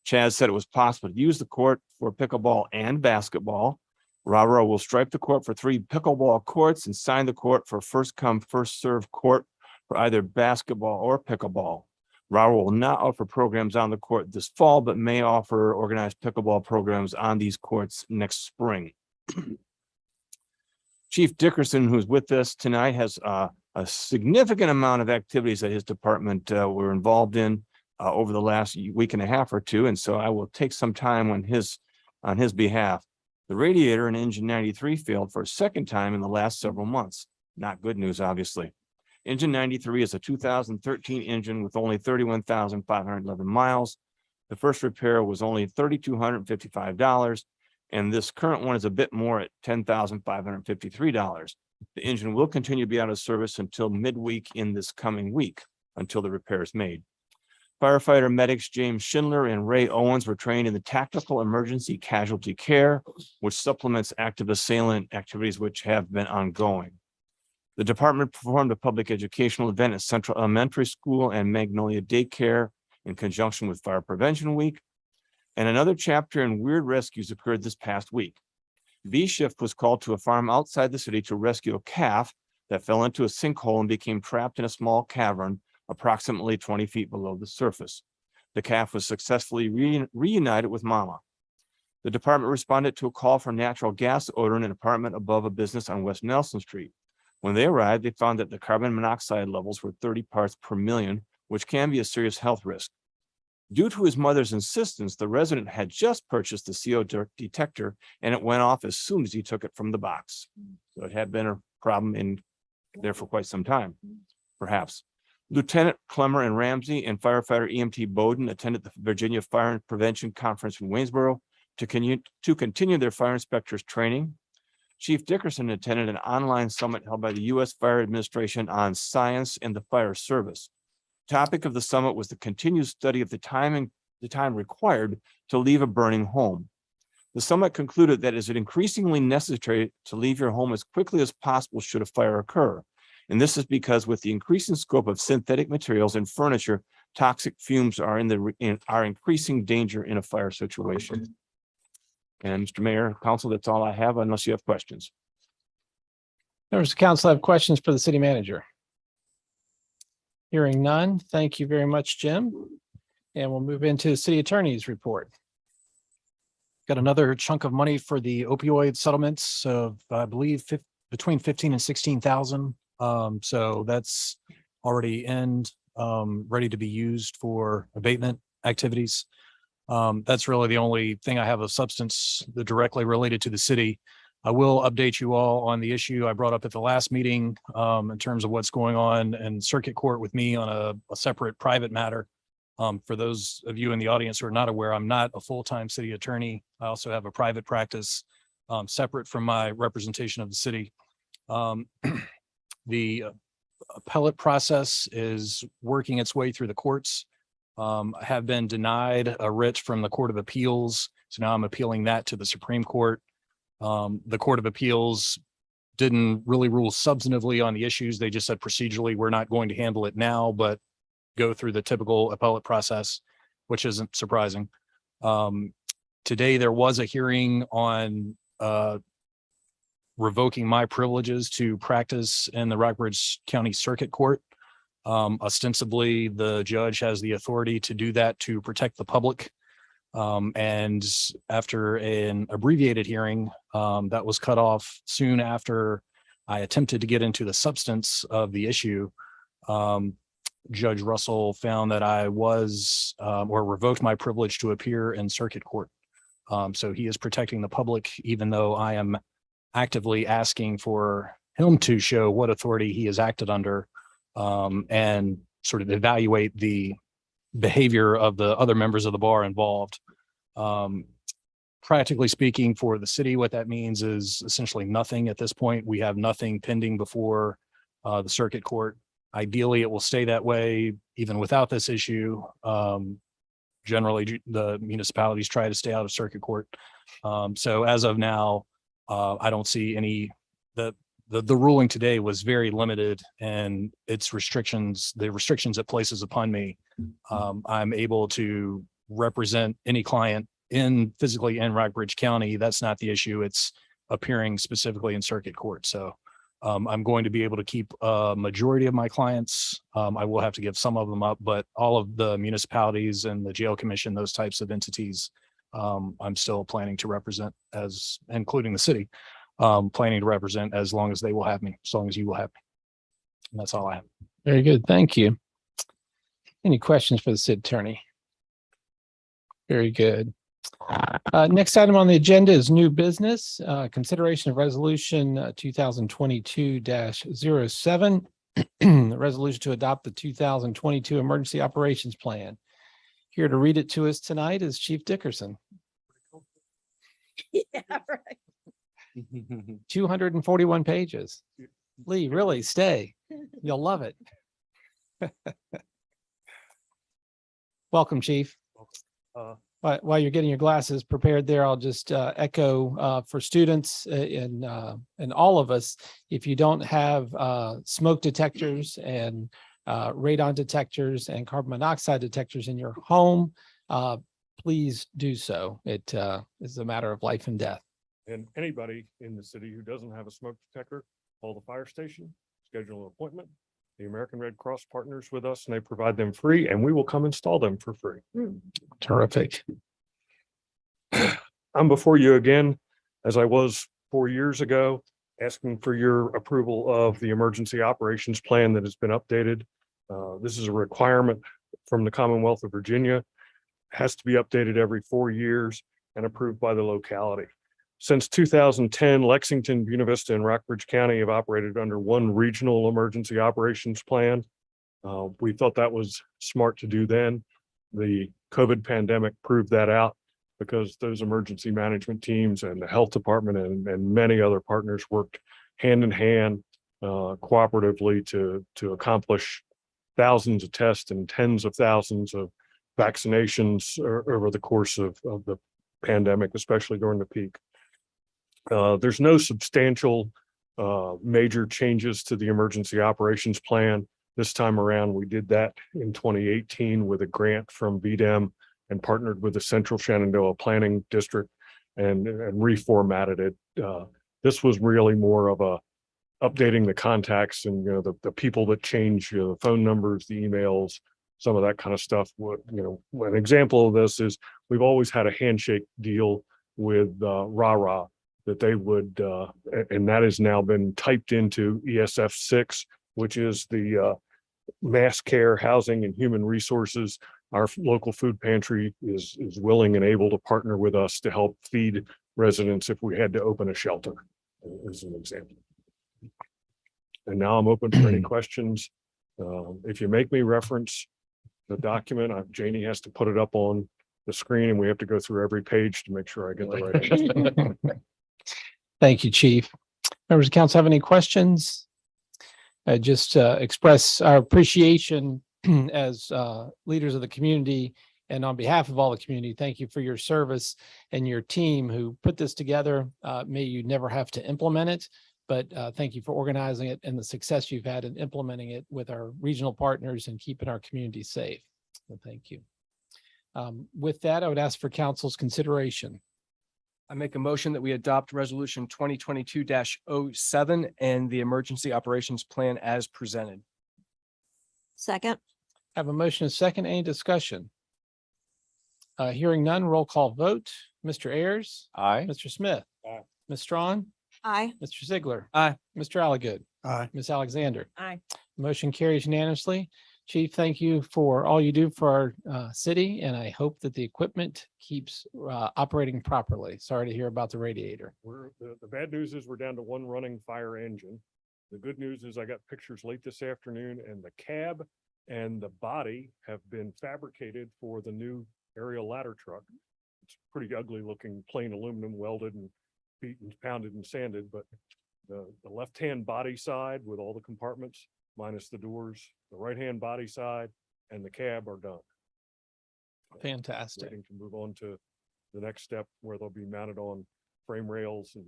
Chad said it was possible to use the court for pickleball and basketball. RARO will stripe the court for 3 pickleball courts and sign the court for first come, first served court for either basketball or pickleball. RARO will not offer programs on the court this fall, but may offer organized pickleball programs on these courts next spring. Chief Dickerson, who's with us tonight, has a significant amount of activities that his department were involved in over the last week and a half or two. And so I will take some time on his behalf. The radiator in engine 93 failed for a second time in the last several months. Not good news, obviously. Engine 93 is a 2013 engine with only 31,511 miles. The first repair was only $3,255, and this current one is a bit more at $10,553. The engine will continue to be out of service until midweek in this coming week, until the repair is made. Firefighter medics James Schindler and Ray Owens were trained in the tactical emergency casualty care, which supplements active assailant activities which have been ongoing. The department performed a public educational event at Central Elementary School and Magnolia Daycare in conjunction with Fire Prevention Week. And another chapter in Weird Rescues occurred this past week. B Shift was called to a farm outside the city to rescue a calf that fell into a sinkhole and became trapped in a small cavern approximately 20 feet below the surface. The calf was successfully reunited with mama. The department responded to a call for natural gas odor in an apartment above a business on West Nelson Street. When they arrived, they found that the carbon monoxide levels were 30 parts per million, which can be a serious health risk. Due to his mother's insistence, the resident had just purchased the CO detector, and it went off as soon as he took it from the box. So it had been a problem in there for quite some time, perhaps. Lieutenant Clemmer and Ramsey and firefighter EMT Bowden attended the Virginia Fire and Prevention Conference in Waynesboro to continue their fire inspectors training. Chief Dickerson attended an online summit held by the U.S. Fire Administration on science and the fire service. Topic of the summit was the continued study of the time required to leave a burning home. The summit concluded that it is increasingly necessary to leave your home as quickly as possible should a fire occur. And this is because with the increasing scope of synthetic materials and furniture, toxic fumes are increasing danger in a fire situation. And Mr. Mayor, Council, that's all I have unless you have questions. Members of council have questions for the city manager. Hearing none, thank you very much, Jim. And we'll move into the city attorney's report. Got another chunk of money for the opioid settlements of, I believe, between 15 and 16,000. So that's already ready to be used for abatement activities. That's really the only thing I have of substance that directly related to the city. I will update you all on the issue I brought up at the last meeting in terms of what's going on in circuit court with me on a separate private matter. For those of you in the audience who are not aware, I'm not a full-time city attorney. I also have a private practice separate from my representation of the city. The appellate process is working its way through the courts. I have been denied a writ from the Court of Appeals, so now I'm appealing that to the Supreme Court. The Court of Appeals didn't really rule substantively on the issues. They just said procedurally, we're not going to handle it now, but go through the typical appellate process, which isn't surprising. Today, there was a hearing on revoking my privileges to practice in the Rockbridge County Circuit Court. Ostensibly, the judge has the authority to do that to protect the public. And after an abbreviated hearing that was cut off soon after I attempted to get into the substance of the issue, Judge Russell found that I was, or revoked my privilege to appear in circuit court. So he is protecting the public, even though I am actively asking for him to show what authority he has acted under, and sort of evaluate the behavior of the other members of the bar involved. Practically speaking, for the city, what that means is essentially nothing at this point. We have nothing pending before the circuit court. Ideally, it will stay that way even without this issue. Generally, the municipalities try to stay out of circuit court. So as of now, I don't see any, the ruling today was very limited, and its restrictions, the restrictions it places upon me. I'm able to represent any client physically in Rockbridge County. That's not the issue. It's appearing specifically in circuit court. So I'm going to be able to keep a majority of my clients. I will have to give some of them up, but all of the municipalities and the jail commission, those types of entities, I'm still planning to represent, as including the city, planning to represent as long as they will have me, as long as you will have me. And that's all I have. Very good. Thank you. Any questions for the city attorney? Very good. Next item on the agenda is new business, consideration of resolution 2022-07, the resolution to adopt the 2022 emergency operations plan. Here to read it to us tonight is Chief Dickerson. Yeah, right. 241 pages. Lee, really stay. You'll love it. Welcome, Chief. While you're getting your glasses prepared there, I'll just echo for students and all of us, if you don't have smoke detectors and radon detectors and carbon monoxide detectors in your home, please do so. It is a matter of life and death. And anybody in the city who doesn't have a smoke detector, call the fire station, schedule an appointment. The American Red Cross partners with us and they provide them free, and we will come install them for free. Terrific. I'm before you again, as I was 4 years ago, asking for your approval of the emergency operations plan that has been updated. This is a requirement from the Commonwealth of Virginia. It has to be updated every 4 years and approved by the locality. Since 2010, Lexington, Buena Vista, and Rockbridge County have operated under one regional emergency operations plan. We thought that was smart to do then. The COVID pandemic proved that out, because those emergency management teams and the health department and many other partners worked hand in hand cooperatively to accomplish thousands of tests and tens of thousands of vaccinations over the course of the pandemic, especially during the peak. There's no substantial major changes to the emergency operations plan. This time around, we did that in 2018 with a grant from VDEM and partnered with the Central Shenandoah Planning District and reformatted it. This was really more of a updating the contacts and, the people that change, the phone numbers, the emails, some of that kind of stuff. An example of this is we've always had a handshake deal with RARA that they would, and that has now been typed into ESF 6, which is the mass care, housing, and human resources. Our local food pantry is willing and able to partner with us to help feed residents if we had to open a shelter, as an example. And now I'm open for any questions. If you make me reference the document, Janie has to put it up on the screen, and we have to go through every page to make sure I get the right. Thank you, Chief. Members of council have any questions? I just express our appreciation as leaders of the community, and on behalf of all the community, thank you for your service and your team who put this together. May you never have to implement it, but thank you for organizing it and the success you've had in implementing it with our regional partners and keeping our community safe. So thank you. With that, I would ask for council's consideration. I make a motion that we adopt resolution 2022-07 and the emergency operations plan as presented. Second. I have a motion, a second, any discussion? Hearing none, roll call vote. Mr. Ayers. Aye. Mr. Smith. Aye. Ms. Strawn. Aye. Mr. Ziegler. Aye. Mr. Alligood. Aye. Ms. Alexander. Aye. Motion carries unanimously. Chief, thank you for all you do for our city, and I hope that the equipment keeps operating properly. Sorry to hear about the radiator. The bad news is we're down to one running fire engine. The good news is I got pictures late this afternoon and the cab and the body have been fabricated for the new aerial ladder truck. It's pretty ugly looking plain aluminum welded and beaten, pounded and sanded, but the left-hand body side with all the compartments minus the doors, the right-hand body side and the cab are done. Fantastic. Waiting to move on to the next step where they'll be mounted on frame rails, and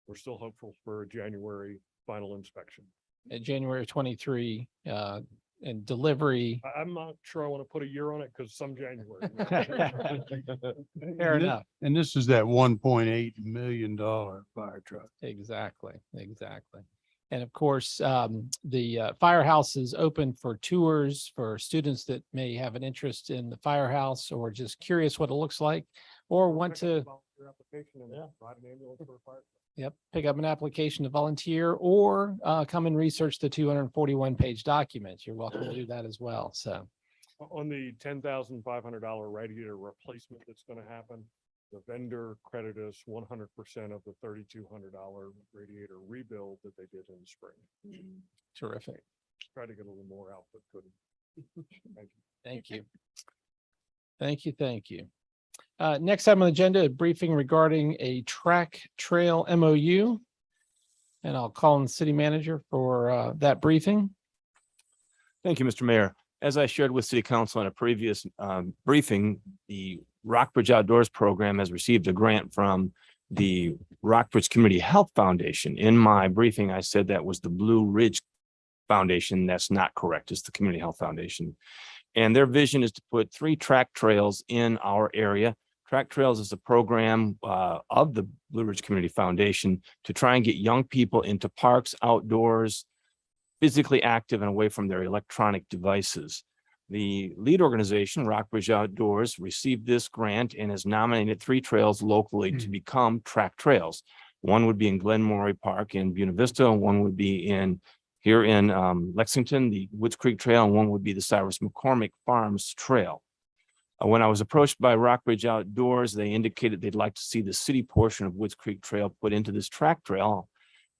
we're still hopeful for a January final inspection. January 23, and delivery. I'm not sure I want to put a year on it because some January. Fair enough. And this is that $1.8 million fire truck. Exactly. And of course, the firehouse is open for tours for students that may have an interest in the firehouse or just curious what it looks like, or want to pick up an application to volunteer, or come and research the 241-page documents. You're welcome to do that as well. So On the $10,500 radiator replacement that's going to happen, the vendor credited us 100% of the $3,200 radiator rebuild that they did in the spring. terrific. Try to get a little more out, but couldn't. Thank you. Thank you. Next item on the agenda, a briefing regarding a track trail MOU. And I'll call on the city manager for that briefing. Thank you, Mr. Mayor. As I shared with City Council in a previous briefing, the Rockbridge Outdoors Program has received a grant from the Rockbridge Community Health Foundation. In my briefing, I said that was the Blue Ridge Foundation. That's not correct. It's the Community Health Foundation. And their vision is to put 3 track trails in our area. Track Trails is a program of the Blue Ridge Community Foundation to try and get young people into parks, outdoors, physically active and away from their electronic devices. The lead organization, Rockbridge Outdoors, received this grant and has nominated 3 trails locally to become track trails. One would be in Glenmorey Park in Buena Vista, one would be here in Lexington, the Woods Creek Trail, and one would be the Cyrus McCormick Farms Trail. When I was approached by Rockbridge Outdoors, they indicated they'd like to see the city portion of Woods Creek Trail put into this track trail.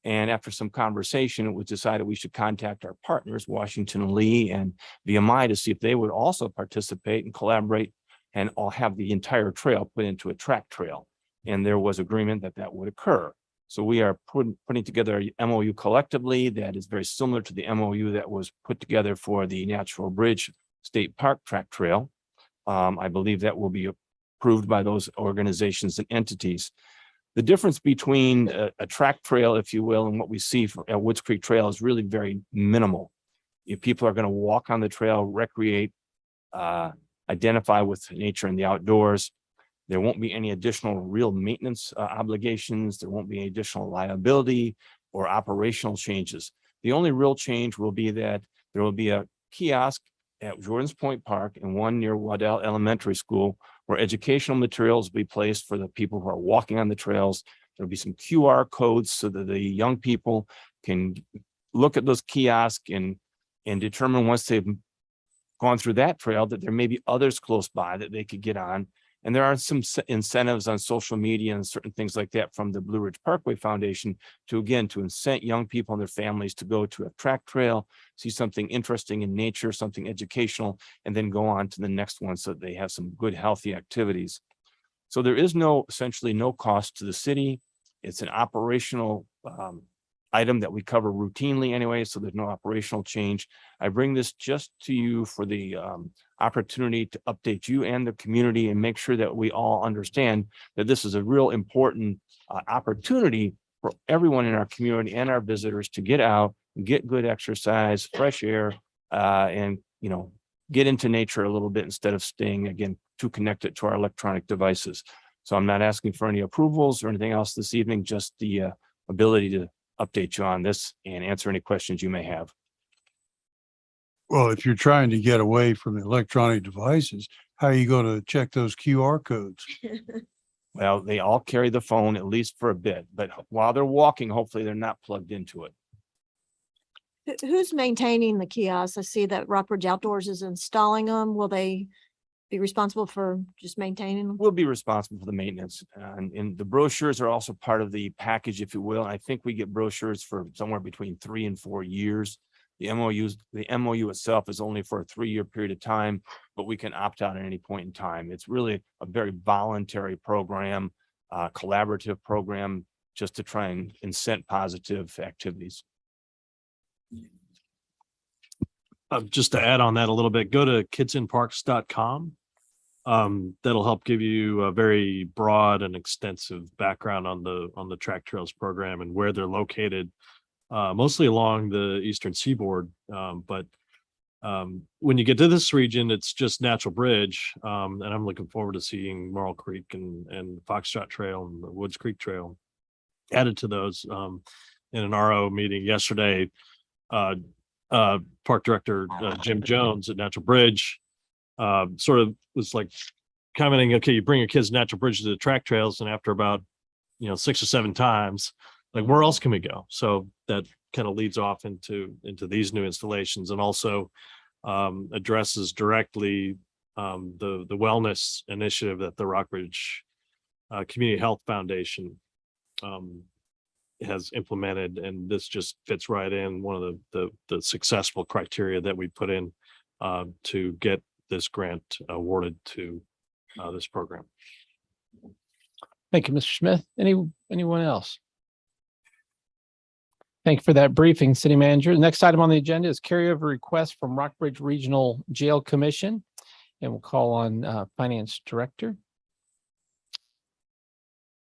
And after some conversation, it was decided we should contact our partners, Washington and Lee and VMI, to see if they would also participate and collaborate and all have the entire trail put into a track trail. And there was agreement that that would occur. So we are putting together a MOU collectively that is very similar to the MOU that was put together for the Natural Bridge State Park Track Trail. I believe that will be approved by those organizations and entities. The difference between a track trail, if you will, and what we see at Woods Creek Trail is really very minimal. If people are going to walk on the trail, recreate, identify with nature and the outdoors, there won't be any additional real maintenance obligations. There won't be any additional liability or operational changes. The only real change will be that there will be a kiosk at Jordan's Point Park and one near Waddell Elementary School where educational materials will be placed for the people who are walking on the trails. There'll be some QR codes so that the young people can look at those kiosks and determine once they've gone through that trail that there may be others close by that they could get on. And there are some incentives on social media and certain things like that from the Blue Ridge Parkway Foundation to incent young people and their families to go to a track trail, see something interesting in nature, something educational, and then go on to the next one so that they have some good, healthy activities. So there is essentially no cost to the city. It's an operational item that we cover routinely anyway, so there's no operational change. I bring this just to you for the opportunity to update you and the community and make sure that we all understand that this is a real important opportunity for everyone in our community and our visitors to get out, get good exercise, fresh air, and get into nature a little bit instead of staying, again, too connected to our electronic devices. So I'm not asking for any approvals or anything else this evening, just the ability to update you on this and answer any questions you may have. Well, if you're trying to get away from the electronic devices, how are you going to check those QR codes? Well, they all carry the phone at least for a bit, but while they're walking, hopefully they're not plugged into it. Who's maintaining the kiosks? I see that Rockbridge Outdoors is installing them. Will they be responsible for just maintaining them? We'll be responsible for the maintenance, and the brochures are also part of the package, if you will. And I think we get brochures for somewhere between 3 and 4 years. The MOU itself is only for a 3-year period of time, but we can opt out at any point in time. It's really a very voluntary program, collaborative program, just to try and incent positive activities. Just to add on that a little bit, go to kidsinparks.com. That'll help give you a very broad and extensive background on the track trails program and where they're located, mostly along the eastern seaboard. But when you get to this region, it's just Natural Bridge. And I'm looking forward to seeing Marl Creek and Foxtrot Trail and the Woods Creek Trail added to those. In an RO meeting yesterday, Park Director Jim Jones at Natural Bridge sort of was like commenting, okay, you bring your kids to Natural Bridge to the track trails, and after about 6 or 7 times, like, where else can we go? So that kind of leads off into these new installations, and also addresses directly the wellness initiative that the Rockbridge Community Health Foundation has implemented, and this just fits right in one of the successful criteria that we put in to get this grant awarded to this program. Thank you, Mr. Smith. Anyone else? Thank you for that briefing, City Manager. The next item on the agenda is carryover request from Rockbridge Regional Jail Commission, and we'll call on Finance Director.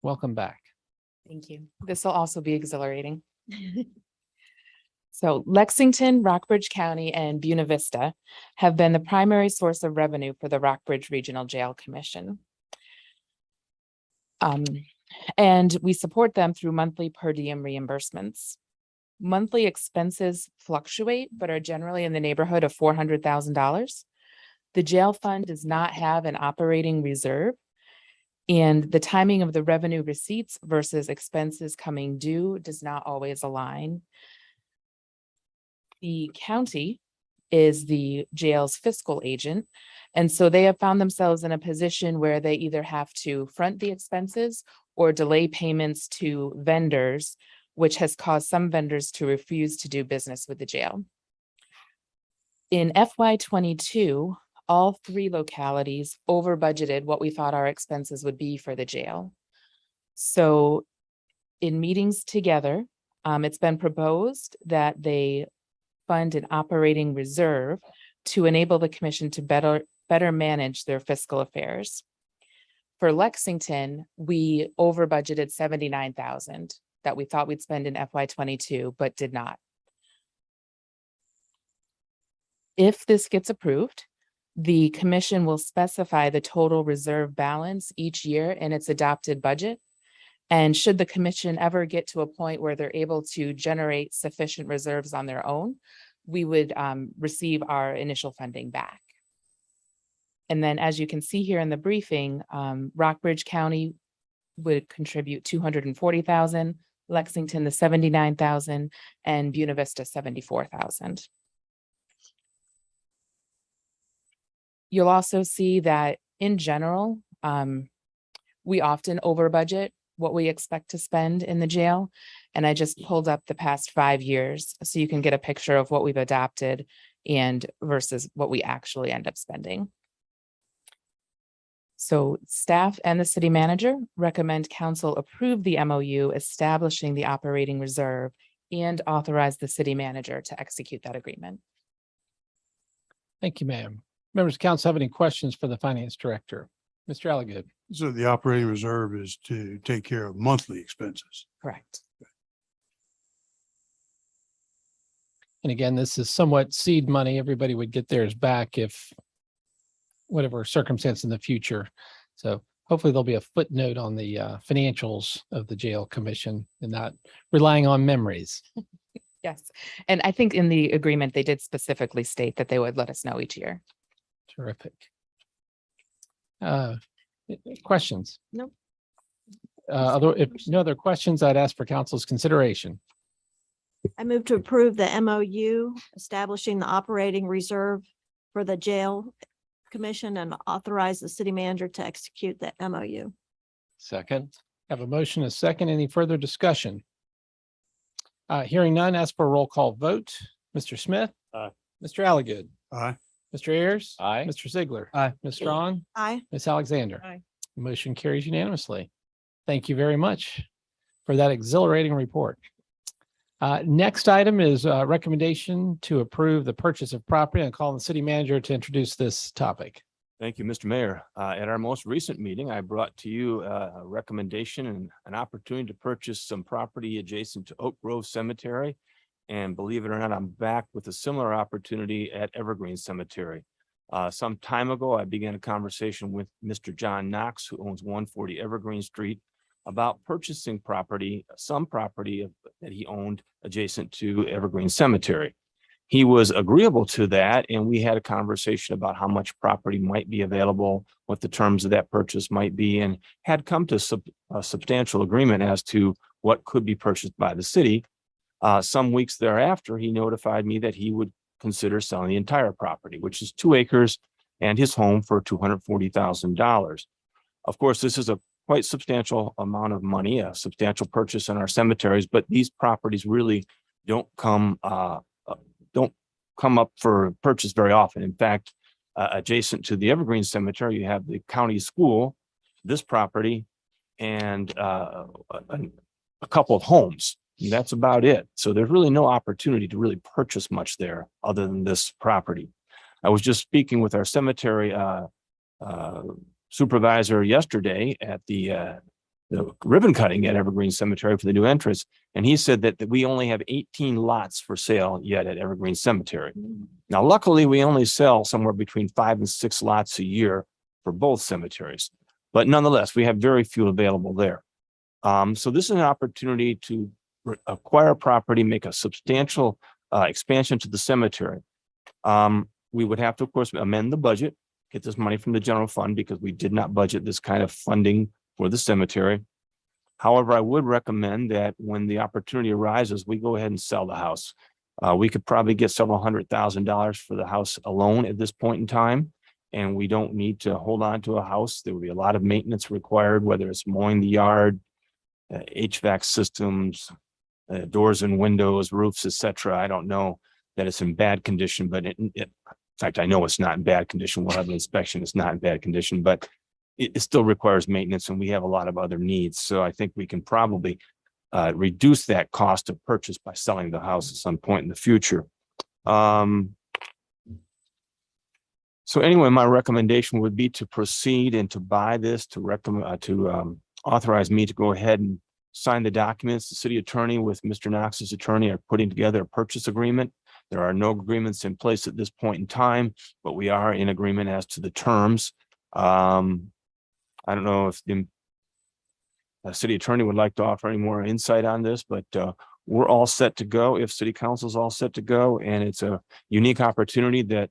Welcome back. Thank you. This will also be exhilarating. So Lexington, Rockbridge County, and Buena Vista have been the primary source of revenue for the Rockbridge Regional Jail Commission. And we support them through monthly per diem reimbursements. Monthly expenses fluctuate, but are generally in the neighborhood of $400,000. The jail fund does not have an operating reserve, and the timing of the revenue receipts versus expenses coming due does not always align. The county is the jail's fiscal agent, and so they have found themselves in a position where they either have to front the expenses or delay payments to vendors, which has caused some vendors to refuse to do business with the jail. In FY22, all 3 localities over budgeted what we thought our expenses would be for the jail. So in meetings together, it's been proposed that they fund an operating reserve to enable the commission to better manage their fiscal affairs. For Lexington, we over budgeted $79,000 that we thought we'd spend in FY22, but did not. If this gets approved, the commission will specify the total reserve balance each year in its adopted budget. And should the commission ever get to a point where they're able to generate sufficient reserves on their own, we would receive our initial funding back. And then, as you can see here in the briefing, Rockbridge County would contribute $240,000, Lexington the $79,000, and Buena Vista $74,000. You'll also see that in general, we often over budget what we expect to spend in the jail. And I just pulled up the past 5 years so you can get a picture of what we've adopted and versus what we actually end up spending. So staff and the city manager recommend council approve the MOU establishing the operating reserve and authorize the city manager to execute that agreement. Thank you, ma'am. Members of council have any questions for the Finance Director? Mr. Alligood. So the operating reserve is to take care of monthly expenses. Correct. And again, this is somewhat seed money. Everybody would get theirs back if whatever circumstance in the future. So hopefully there'll be a footnote on the financials of the jail commission and not relying on memories. Yes. And I think in the agreement, they did specifically state that they would let us know each year. Terrific. Questions? No. If no other questions, I'd ask for council's consideration. I move to approve the MOU establishing the operating reserve for the jail commission and authorize the city manager to execute the MOU. Second. Have a motion, a second. Any further discussion? Hearing none, ask for a roll call vote. Mr. Smith? Aye. Mr. Alligood? Aye. Mr. Ayers? Aye. Mr. Ziegler? Aye. Ms. Strong? Aye. Ms. Alexander? Aye. Motion carries unanimously. Thank you very much for that exhilarating report. Next item is a recommendation to approve the purchase of property. and call on the city manager to introduce this topic. Thank you, Mr. Mayor. At our most recent meeting, I brought to you a recommendation and an opportunity to purchase some property adjacent to Oak Grove Cemetery. And believe it or not, I'm back with a similar opportunity at Evergreen Cemetery. Some time ago, I began a conversation with Mr. John Knox, who owns 140 Evergreen Street, about purchasing property, some property that he owned adjacent to Evergreen Cemetery. He was agreeable to that, and we had a conversation about how much property might be available, what the terms of that purchase might be, and had come to a substantial agreement as to what could be purchased by the city. Some weeks thereafter, he notified me that he would consider selling the entire property, which is 2 acres and his home, for $240,000. Of course, this is a quite substantial amount of money, a substantial purchase in our cemeteries, but these properties really don't come up for purchase very often. In fact, adjacent to the Evergreen Cemetery, you have the county school, this property, and a couple of homes. And that's about it. So there's really no opportunity to really purchase much there other than this property. I was just speaking with our cemetery supervisor yesterday at the ribbon cutting at Evergreen Cemetery for the new entrance. And he said that we only have 18 lots for sale yet at Evergreen Cemetery. Now, luckily, we only sell somewhere between 5 and 6 lots a year for both cemeteries. But nonetheless, we have very few available there. So this is an opportunity to acquire property, make a substantial expansion to the cemetery. We would have to, of course, amend the budget, get this money from the general fund, because we did not budget this kind of funding for the cemetery. However, I would recommend that when the opportunity arises, we go ahead and sell the house. We could probably get several $100,000 for the house alone at this point in time, and we don't need to hold on to a house. There will be a lot of maintenance required, whether it's mowing the yard, HVAC systems, doors and windows, roofs, etc. I don't know that it's in bad condition, but in fact, I know it's not in bad condition. We'll have an inspection. It's not in bad condition, but it still requires maintenance, and we have a lot of other needs. So I think we can probably reduce that cost of purchase by selling the house at some point in the future. So anyway, my recommendation would be to proceed and to buy this, to authorize me to go ahead and sign the documents. The city attorney with Mr. Knox's attorney are putting together a purchase agreement. There are no agreements in place at this point in time, but we are in agreement as to the terms. I don't know if the city attorney would like to offer any more insight on this, but we're all set to go if city council is all set to go. And it's a unique opportunity that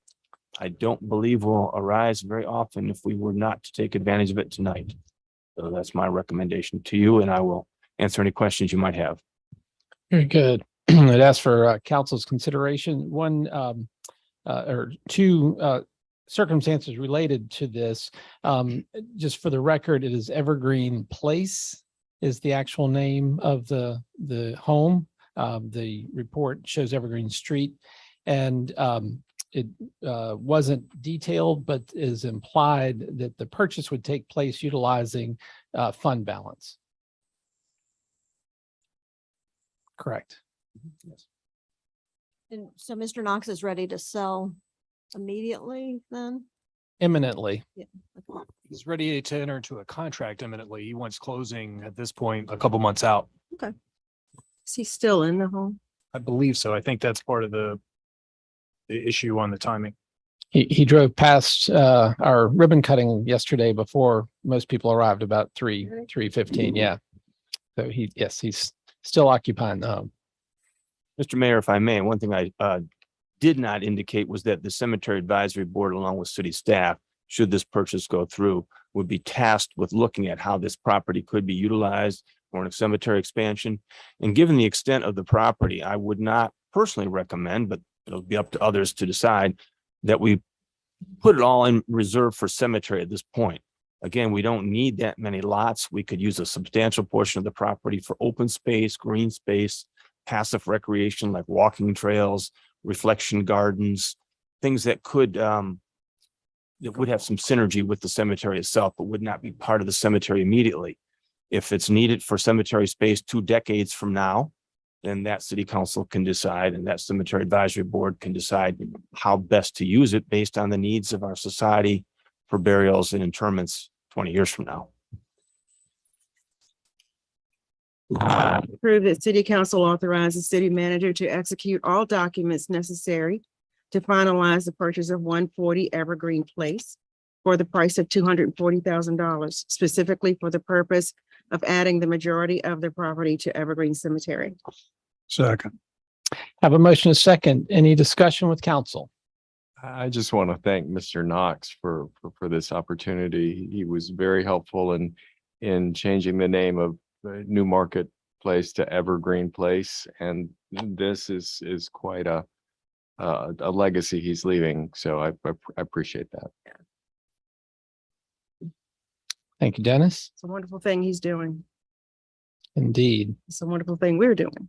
I don't believe will arise very often if we were not to take advantage of it tonight. So that's my recommendation to you, and I will answer any questions you might have. Very good. I'd ask for council's consideration. One or two circumstances related to this. Just for the record, it is Evergreen Place is the actual name of the home. The report shows Evergreen Street, and it wasn't detailed, but is implied that the purchase would take place utilizing fund balance. Correct. Yes. And so Mr. Knox is ready to sell immediately then? Imminently. Yeah. Okay. He's ready to enter into a contract imminently. He wants closing at this point a couple months out. Is he still in the home? I believe so. I think that's part of the issue on the timing. He drove past our ribbon cutting yesterday before most people arrived, about 3:15. Yeah. So he's still occupying the home. Mr. Mayor, if I may, one thing I did not indicate was that the Cemetery Advisory Board, along with city staff, should this purchase go through, would be tasked with looking at how this property could be utilized, for a cemetery expansion. And given the extent of the property, I would not personally recommend, but it'll be up to others to decide, that we put it all in reserve for cemetery at this point. Again, we don't need that many lots. We could use a substantial portion of the property for open space, green space, passive recreation like walking trails, reflection gardens, things that could that would have some synergy with the cemetery itself, but would not be part of the cemetery immediately. If it's needed for cemetery space 2 decades from now, then that city council can decide, and that cemetery advisory board can decide how best to use it based on the needs of our society for burials and interments 20 years from now. Approve that city council authorize the city manager to execute all documents necessary to finalize the purchase of 140 Evergreen Place for the price of $240,000, specifically for the purpose of adding the majority of the property to Evergreen Cemetery. Second. Have a motion and a second. Any discussion with council? I just want to thank Mr. Knox for this opportunity. He was very helpful in changing the name of New Market Place to Evergreen Place. And this is quite a legacy he's leaving. So I appreciate that. Thank you, Dennis. It's a wonderful thing he's doing. Indeed. It's a wonderful thing we're doing.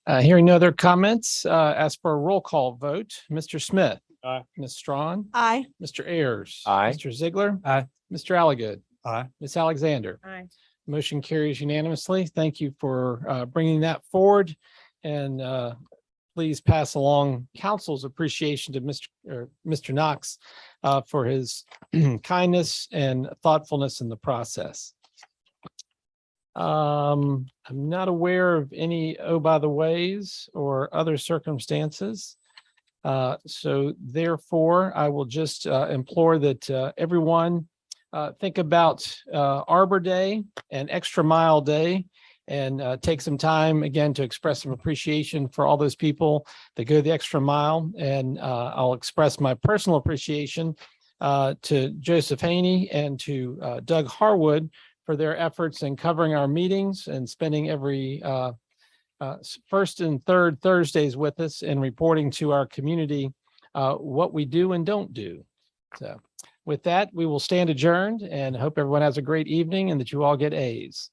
Hearing no other comments, ask for a roll call vote. Mr. Smith. Aye. Ms. Strawn. Aye. Mr. Ayers. Aye. Mr. Ziegler. Aye. Mr. Alligood. Aye. Ms. Alexander. Aye. Motion carries unanimously. Thank you for bringing that forward. And please pass along council's appreciation to Mr. Knox for his kindness and thoughtfulness in the process. I'm not aware of any by the ways or other circumstances. So therefore, I will just implore that everyone think about Arbor Day and Extra Mile Day, and take some time again to express some appreciation for all those people that go the extra mile. And I'll express my personal appreciation to Joseph Haney and to Doug Harwood for their efforts in covering our meetings and spending every first and third Thursdays with us and reporting to our community what we do and don't do. So with that, we will stand adjourned and hope everyone has a great evening and that you all get A's.